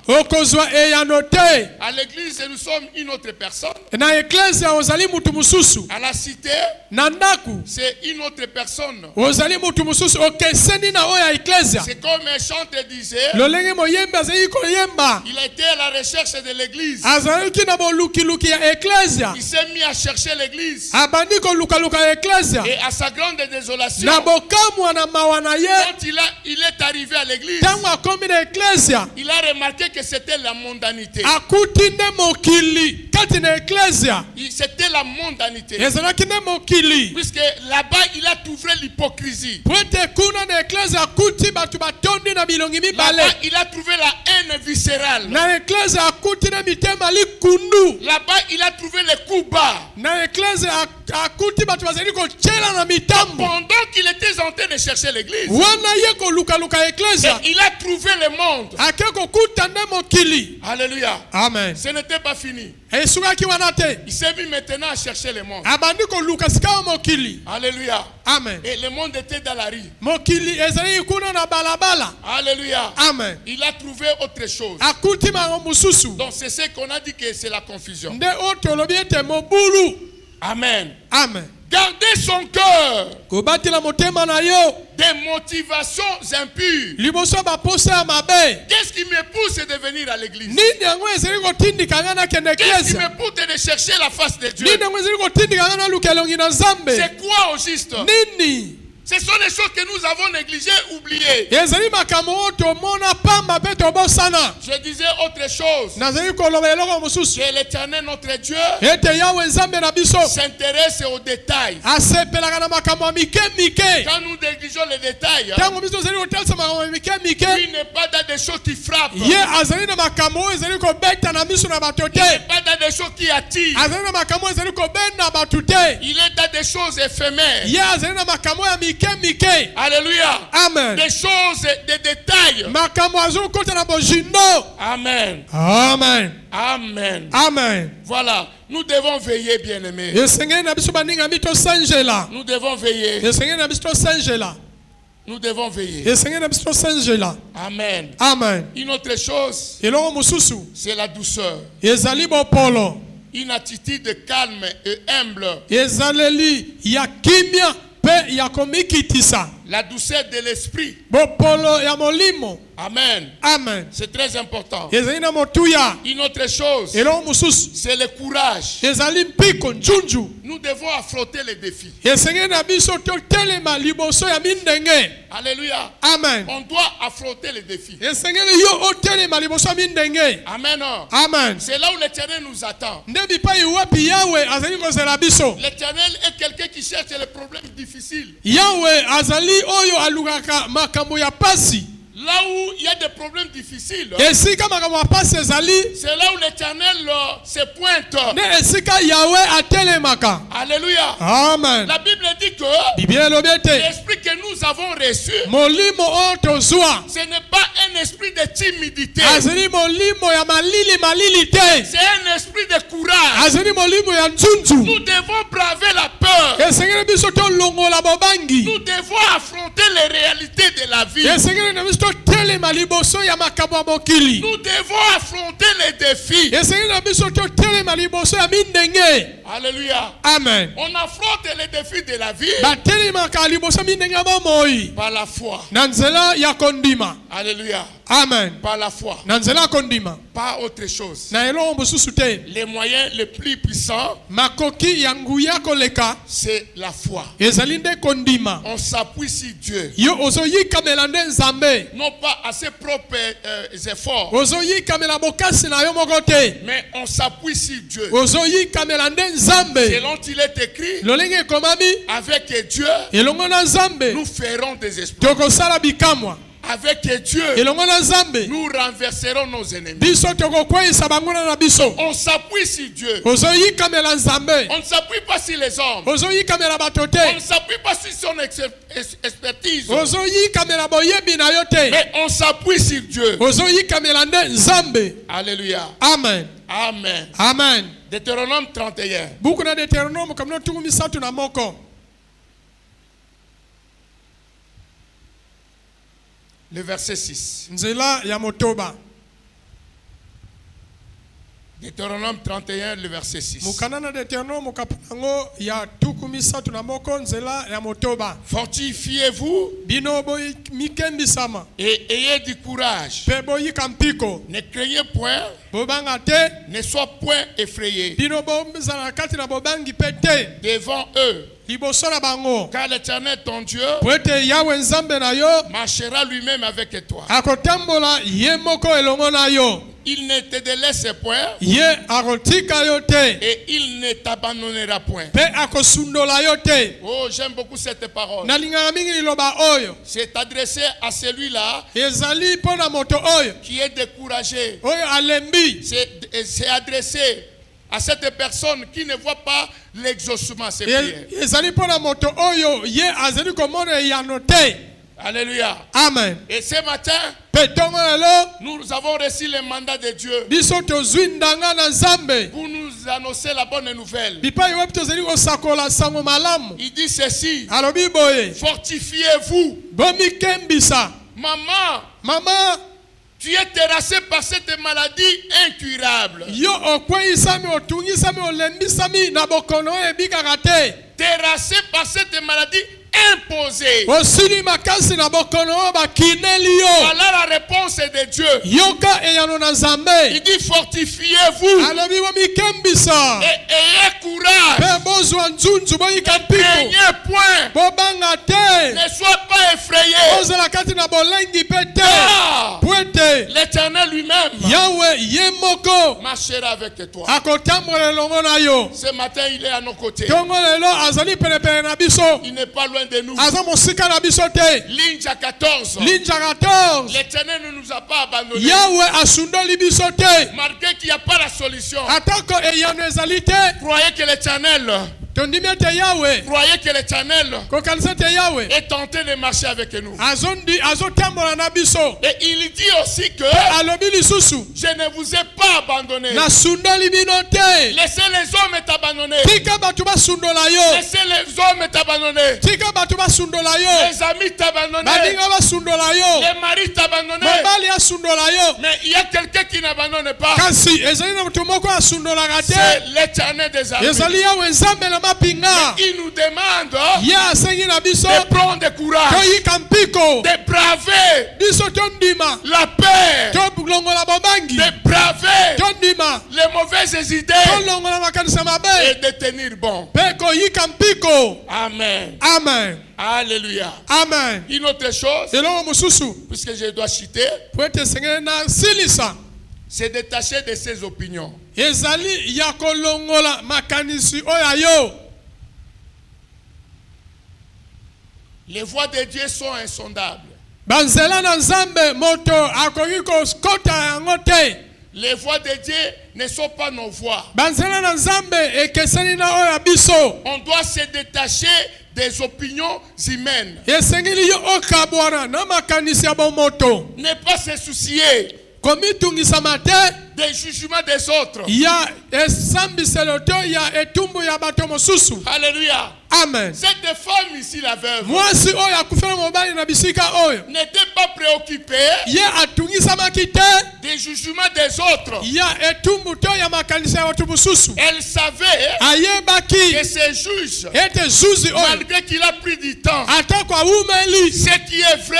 À l'église, nous sommes une autre personne. À la cité, c'est une autre personne. C'est comme un chanteur disait, il a été à la recherche de l'église. Il s'est mis à chercher l'église. Et à sa grande désolation, quand il est arrivé à l'église, il a remarqué que c'était la mondanité. C'était la mondanité. Puisque là-bas, il a trouvé l'hypocrisie. Là-bas, il a trouvé la haine viscérale. Là-bas, il a trouvé les coups bas. Pendant qu'il était en train de chercher l'église, il a trouvé le monde. Alléluia. Amen. Ce n'était pas fini. Il s'est mis maintenant à chercher le monde. Alléluia. Amen. Et le monde était dans la rue. Alléluia. Amen. Il a trouvé autre chose. Donc c'est ce qu'on a dit que c'est la confusion. Amen. Amen. Gardez son cœur des motivations impures. Qu'est-ce qui me pousse de venir à l'église? Qu'est-ce qui me pousse de chercher la face de Dieu? C'est quoi au juste? Ce sont les choses que nous avons négligées, oubliées. Je disais autre chose. Que l'Éternel notre Dieu s'intéresse aux détails. Quand nous négligeons les détails, il n'est pas dans des choses qui frappent. Il n'est pas dans des choses qui attirent. Il est dans des choses éphémères. Alléluia. Amen. Des choses, des détails. Amen. Amen. Amen. Amen. Voilà. Nous devons veiller, bien-aimés. Nous devons veiller. Nous devons veiller. Amen. Amen. Une autre chose, c'est la douceur. Une attitude calme et humble. La douceur de l'esprit. Amen. Amen. C'est très important. Une autre chose, c'est le courage. Nous devons affronter les défis. Alléluia. Amen. On doit affronter les défis. Amen. Amen. C'est là où l'Éternel nous attend. L'Éternel est quelqu'un qui cherche les problèmes difficiles. Là où il y a des problèmes difficiles, c'est là où l'Éternel se pointe. Alléluia. Amen. La Bible dit que l'esprit que nous avons reçu, ce n'est pas un esprit de timidité. C'est un esprit de courage. Nous devons braver la peur. Nous devons affronter les réalités de la vie. Nous devons affronter les défis. Alléluia. Amen. On affronte les défis de la vie par la foi. Alléluia. Amen. Par la foi. Pas autre chose. Les moyens les plus puissants, c'est la foi. On s'appuie sur Dieu. Non pas à ses propres efforts, mais on s'appuie sur Dieu. Selon il est écrit, avec Dieu, nous ferons des exploits. Avec Dieu, nous renverserons nos ennemis. On s'appuie sur Dieu. On ne s'appuie pas sur les hommes. On ne s'appuie pas sur son expertise. Mais on s'appuie sur Dieu. Alléluia. Amen. Amen. Amen. Deutéronome 31. Le verset 6. Deutéronome 31, le verset 6. Fortifiez-vous et ayez du courage. Ne craignez point, ne soyez point effrayés devant eux. Car l'Éternel ton Dieu marchera lui-même avec toi. Il ne te délaisse point et il ne t'abandonnera point. Oh, j'aime beaucoup cette parole. C'est adressé à celui-là qui est découragé. C'est adressé à cette personne qui ne voit pas l'exaucement à ses prières. Alléluia. Amen. Et ce matin, nous avons reçu le mandat de Dieu pour nous annoncer la bonne nouvelle. Il dit ceci: fortifiez-vous. Maman, tu Tu es terrassé par cette maladie incurable. Terrassé par cette maladie imposée. Voilà la réponse de Dieu. Il dit fortifiez-vous et ayez courage. Ne craignez point. Ne sois pas effrayé. L'Éternel lui-même marchera avec toi. Ce matin, il est à nos côtés. Il n'est pas loin de nous. Ligne 14. L'Éternel ne nous a pas abandonnés. Malgré qu'il n'y a pas la solution. Croyez que l'Éternel Croyez que l'Éternel est tenté de marcher avec nous. Et il dit aussi que je ne vous ai pas abandonné. Laissez les hommes t'abandonner. Laissez les hommes t'abandonner. Les amis t'abandonner. Les maris t'abandonner. Mais il y a quelqu'un qui n'abandonne pas. C'est l'Éternel des armées. Il nous demande de prendre courage, de braver la peur, de braver les mauvaises idées et de tenir bon. Amen. Amen. Alléluia. Amen. Une autre chose, puisque je dois citer, c'est détaché de ses opinions. Les voies de Dieu sont insondables. Les voies de Dieu ne sont pas nos voies. On doit se détacher des opinions humaines. Ne pas se soucier des jugements des autres. Alléluia. Amen. Cette femme ici, la veuve, n'était pas préoccupée des jugements des autres. Elle savait que ces juges, malgré qu'il a pris du temps, ce qui est vrai,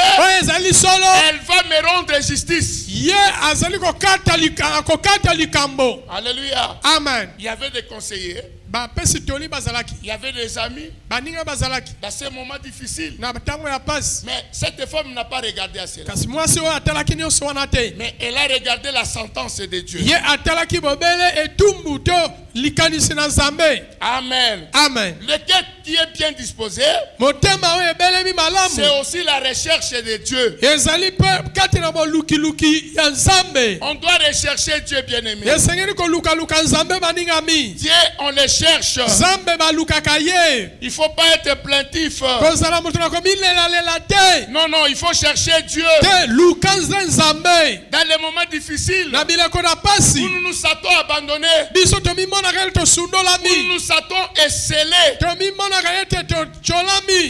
elle va me rendre justice. Alléluia. Amen. Il y avait des conseillers. Il y avait des amis dans ces moments difficiles. Mais cette femme n'a pas regardé à cela. Mais elle a regardé la sentence de Dieu. Amen. Amen. Le cœur qui est bien disposé, c'est aussi la recherche de Dieu. On doit rechercher Dieu bien-aimé. Dieu, on le cherche. Il ne faut pas être plaintif. Non, non, il faut chercher Dieu. Dans les moments difficiles, où nous nous sentons abandonnés, où nous nous sentons esselés,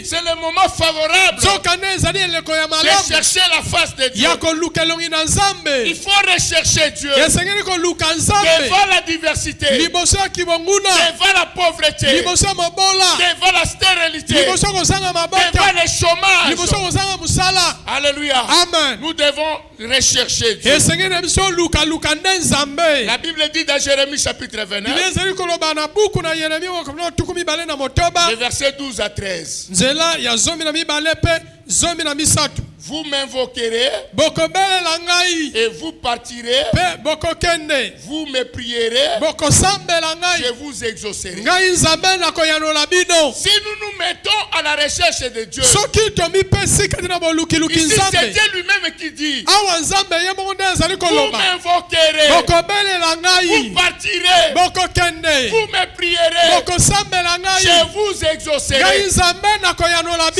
c'est le moment favorable de chercher la face de Dieu. Il faut rechercher Dieu devant la diversité, devant la pauvreté, devant la stérilité, devant le chômage. Alléluia. Amen. Nous devons rechercher Dieu. La Bible dit dans Jérémie chapitre 29, le verset 12 à 13. Vous m'invoquerez et vous partirez. Vous me prierez, je vous exaucerai. Si nous nous mettons à la recherche de Dieu, ici c'est Dieu lui-même qui dit, vous m'invoquerez, vous partirez, vous me prierez, je vous exaucerai.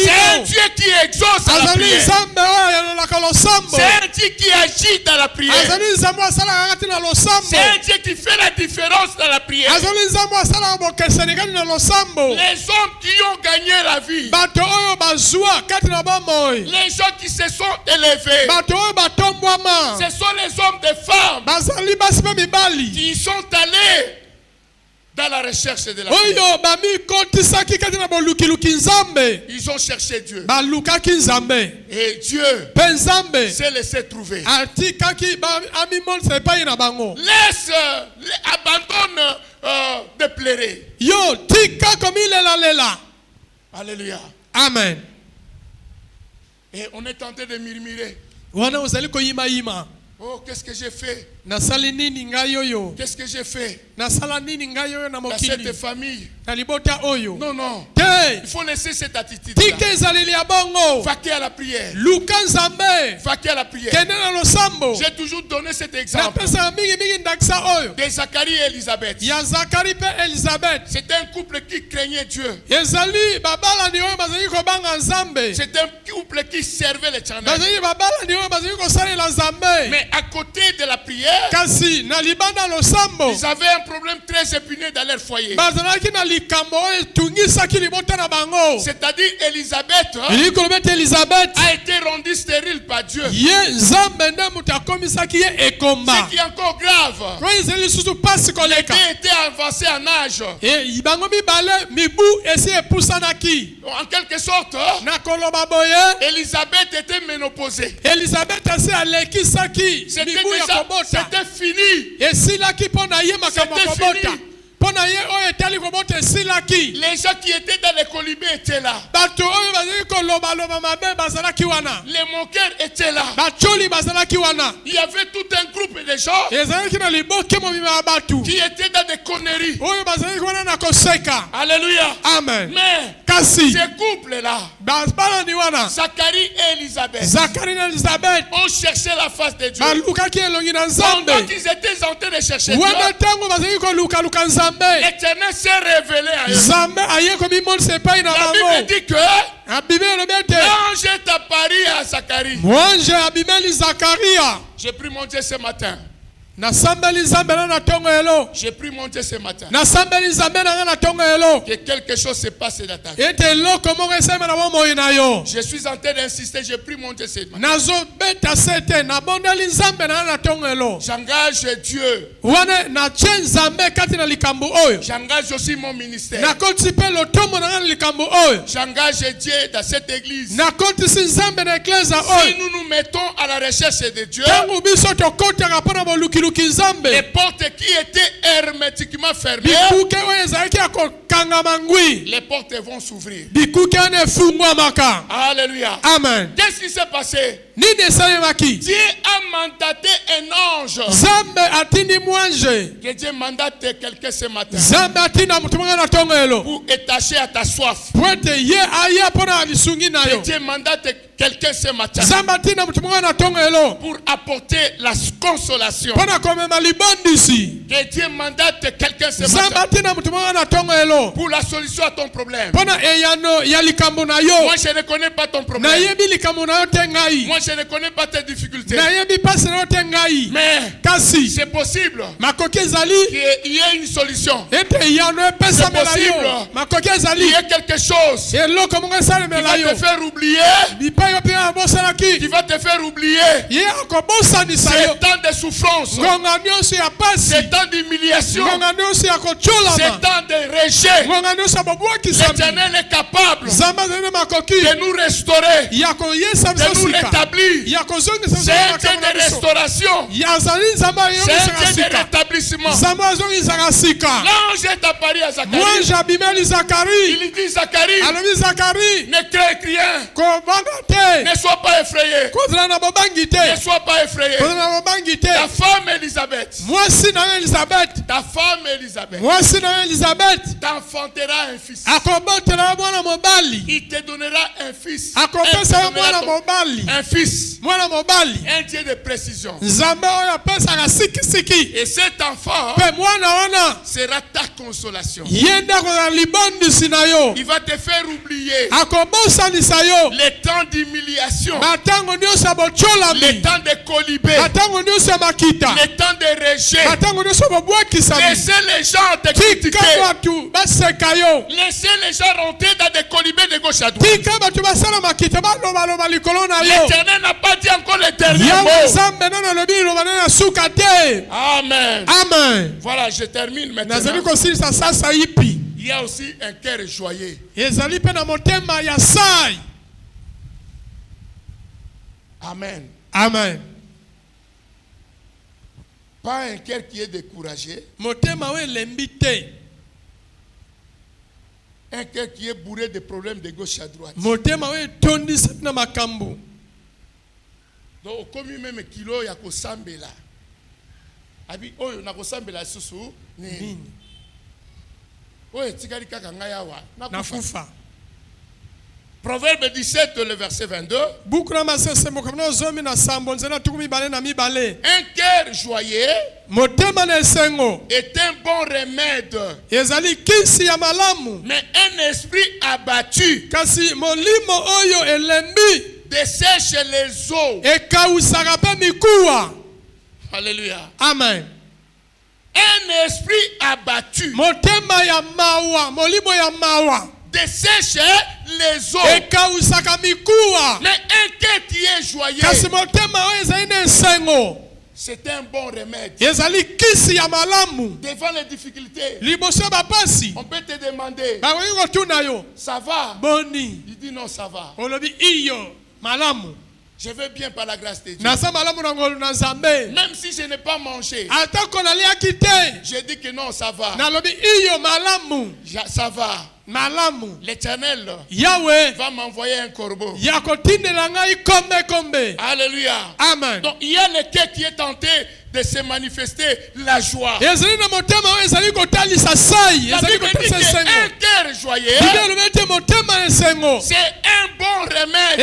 C'est un Dieu qui exauce la prière. C'est un Dieu qui agit dans la prière. C'est un Dieu qui fait la différence dans la prière. Les hommes qui ont gagné la vie. Les gens qui se sont élevés. Ce sont les hommes et femmes qui sont allés dans la recherche de la prière. Ils ont cherché Dieu. Et Dieu s'est laissé trouver. Laisse, abandonne de pleurer. Alléluia. Amen. Et on est tenté de murmurer. Oh, qu'est-ce que j'ai fait? Qu'est-ce que j'ai fait dans cette famille? Non, non. Il faut laisser cette attitude. Vaquer à la prière. Vaquer à la prière. J'ai toujours donné cet exemple de Zacharie et Élisabeth. C'était un couple qui craignait Dieu. C'était un couple qui servait l'Éternel. Mais à côté de la prière, ils avaient un problème très épineux dans leur foyer. C'est-à-dire Élisabeth a été rendue stérile par Dieu. Ce qui est encore grave. Elle était avancée en âge. En quelque sorte, Élisabeth était ménopausée. C'était fini. Les gens qui étaient dans les colibés étaient là. Les moqueurs étaient là. Il y avait tout un groupe de gens qui étaient dans des conneries. Alléluia. Amen. Mais ces couples-là, Zacharie et Élisabeth, ont cherché la face de Dieu. Pendant qu'ils étaient en train de chercher Dieu, l'Éternel s'est révélé à eux. La Bible dit que l'ange est apparu à Zacharie. J'ai pris mon Dieu ce matin. J'ai pris mon Dieu ce matin. Que quelque chose se passe dans ta vie. Je suis en train d'insister. J'ai pris mon Dieu ce matin. J'engage Dieu. J'engage aussi mon ministère. J'engage Dieu dans cette église. Si nous nous mettons à la recherche de Dieu, les portes qui étaient hermétiquement fermées, les portes vont s'ouvrir. Alléluia. Amen. Qu'est-ce qui s'est passé? Dieu a mandaté un ange. Que Dieu mandate quelqu'un ce matin pour étacher à ta soif. Que Dieu mandate quelqu'un ce matin pour apporter la consolation. Que Dieu mandate quelqu'un ce matin pour la solution à ton problème. Moi je ne connais pas ton problème. Moi je ne connais pas tes difficultés. Mais c'est possible qu'il y ait une solution. C'est possible qu'il y ait quelque chose qui va te faire oublier. Qui va te faire oublier ces temps de souffrance, ces temps d'humiliation, ces temps de rejet. L'Éternel est capable de nous restaurer, de nous rétablir. C'est un Dieu de restauration. C'est un Dieu de rétablissement. L'ange est apparu à Zacharie. Il dit Zacharie, ne crains rien. Ne sois pas effrayé. Ne sois pas effrayé. Ta femme Élisabeth. Moi si na Élisabeth. Ta femme Élisabeth. Moi si na Élisabeth. T'enfantera un fils. Akobotela mwana mobali. Il te donnera un fils. Akopesa mwana mobali. Un fils. Mwana mobali. Un Dieu de précision. Nzambe oyo apesaka siki. Et cet enfant sera ta consolation. Yenda ko libondisi na yo. Il va te faire oublier akobosanisa yo les temps d'humiliation, batango nyonso bocholami, les temps de colibé, batango nyonso makita, les temps de rejet. batango nyonso bobwakisami. Laissez les gens te critiquer. Tika batu baseka yo. Laissez les gens rentrer dans des colibés de gauche à droite. Tika batu basala makita baloba likolo na yo. L'Éternel n'a pas dit encore le dernier mot. Nzambe nano lobi lobana na suka te. Amen. Amen. Voilà, je termine maintenant. Nazali kosilisa sasa ipi. Il y a aussi un cœur joyeux. Ezali pe na motema ya sai. Amen. Amen. Pas un cœur qui est découragé. Motema we lembite. Un cœur qui est bourré de problèmes de gauche à droite. Motema we tondisa na makambo. Donc comme même kilo ya kosambela. Abi oyo na kosambela susu nini? Oyo tikali kaka ngayawa na kufa. Proverbe 17, le verset 22. Un cœur joyeux est un bon remède, mais un esprit abattu dessèche les eaux. Alléluia. Amen. Un esprit abattu dessèche les eaux. Mais un cœur qui est joyeux, c'est un bon remède. Devant les difficultés, on peut te demander, ça va? Il dit non, ça va. Je vais bien par la grâce de Dieu. Même si je n'ai pas mangé, je dis que non, ça va. Ça va. L'Éternel va m'envoyer un corbeau. Alléluia. Amen. Donc il y a le cœur qui est tenté de se manifester la joie. La Bible dit qu'un cœur joyeux, c'est un bon remède.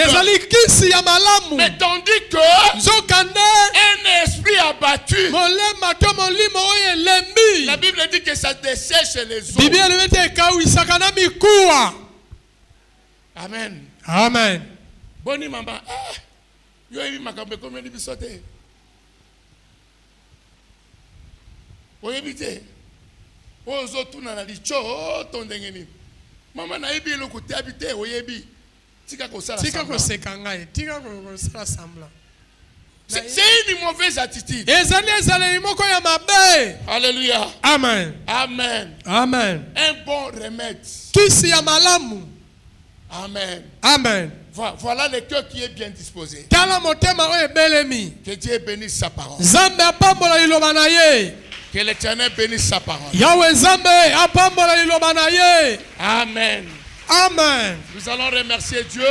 Mais tandis que un esprit abattu, la Bible dit que ça dessèche les eaux. Amen. Amen. Boni mama. Yo ebi makambe comme ni bisote. Oyebite. Ozo tuna na licho tondengeni. Mama na ebi lokote habite oyebi. Tika ko sala. Tika ko sekangai. Tika ko sala sambla. C'est une mauvaise attitude. Alléluia. Amen. Amen. Amen. Un bon remède. Amen. Amen. Voilà le cœur qui est bien disposé. Que Dieu bénisse sa parole. Que l'Éternel bénisse sa parole. Amen. Amen. Nous allons remercier Dieu.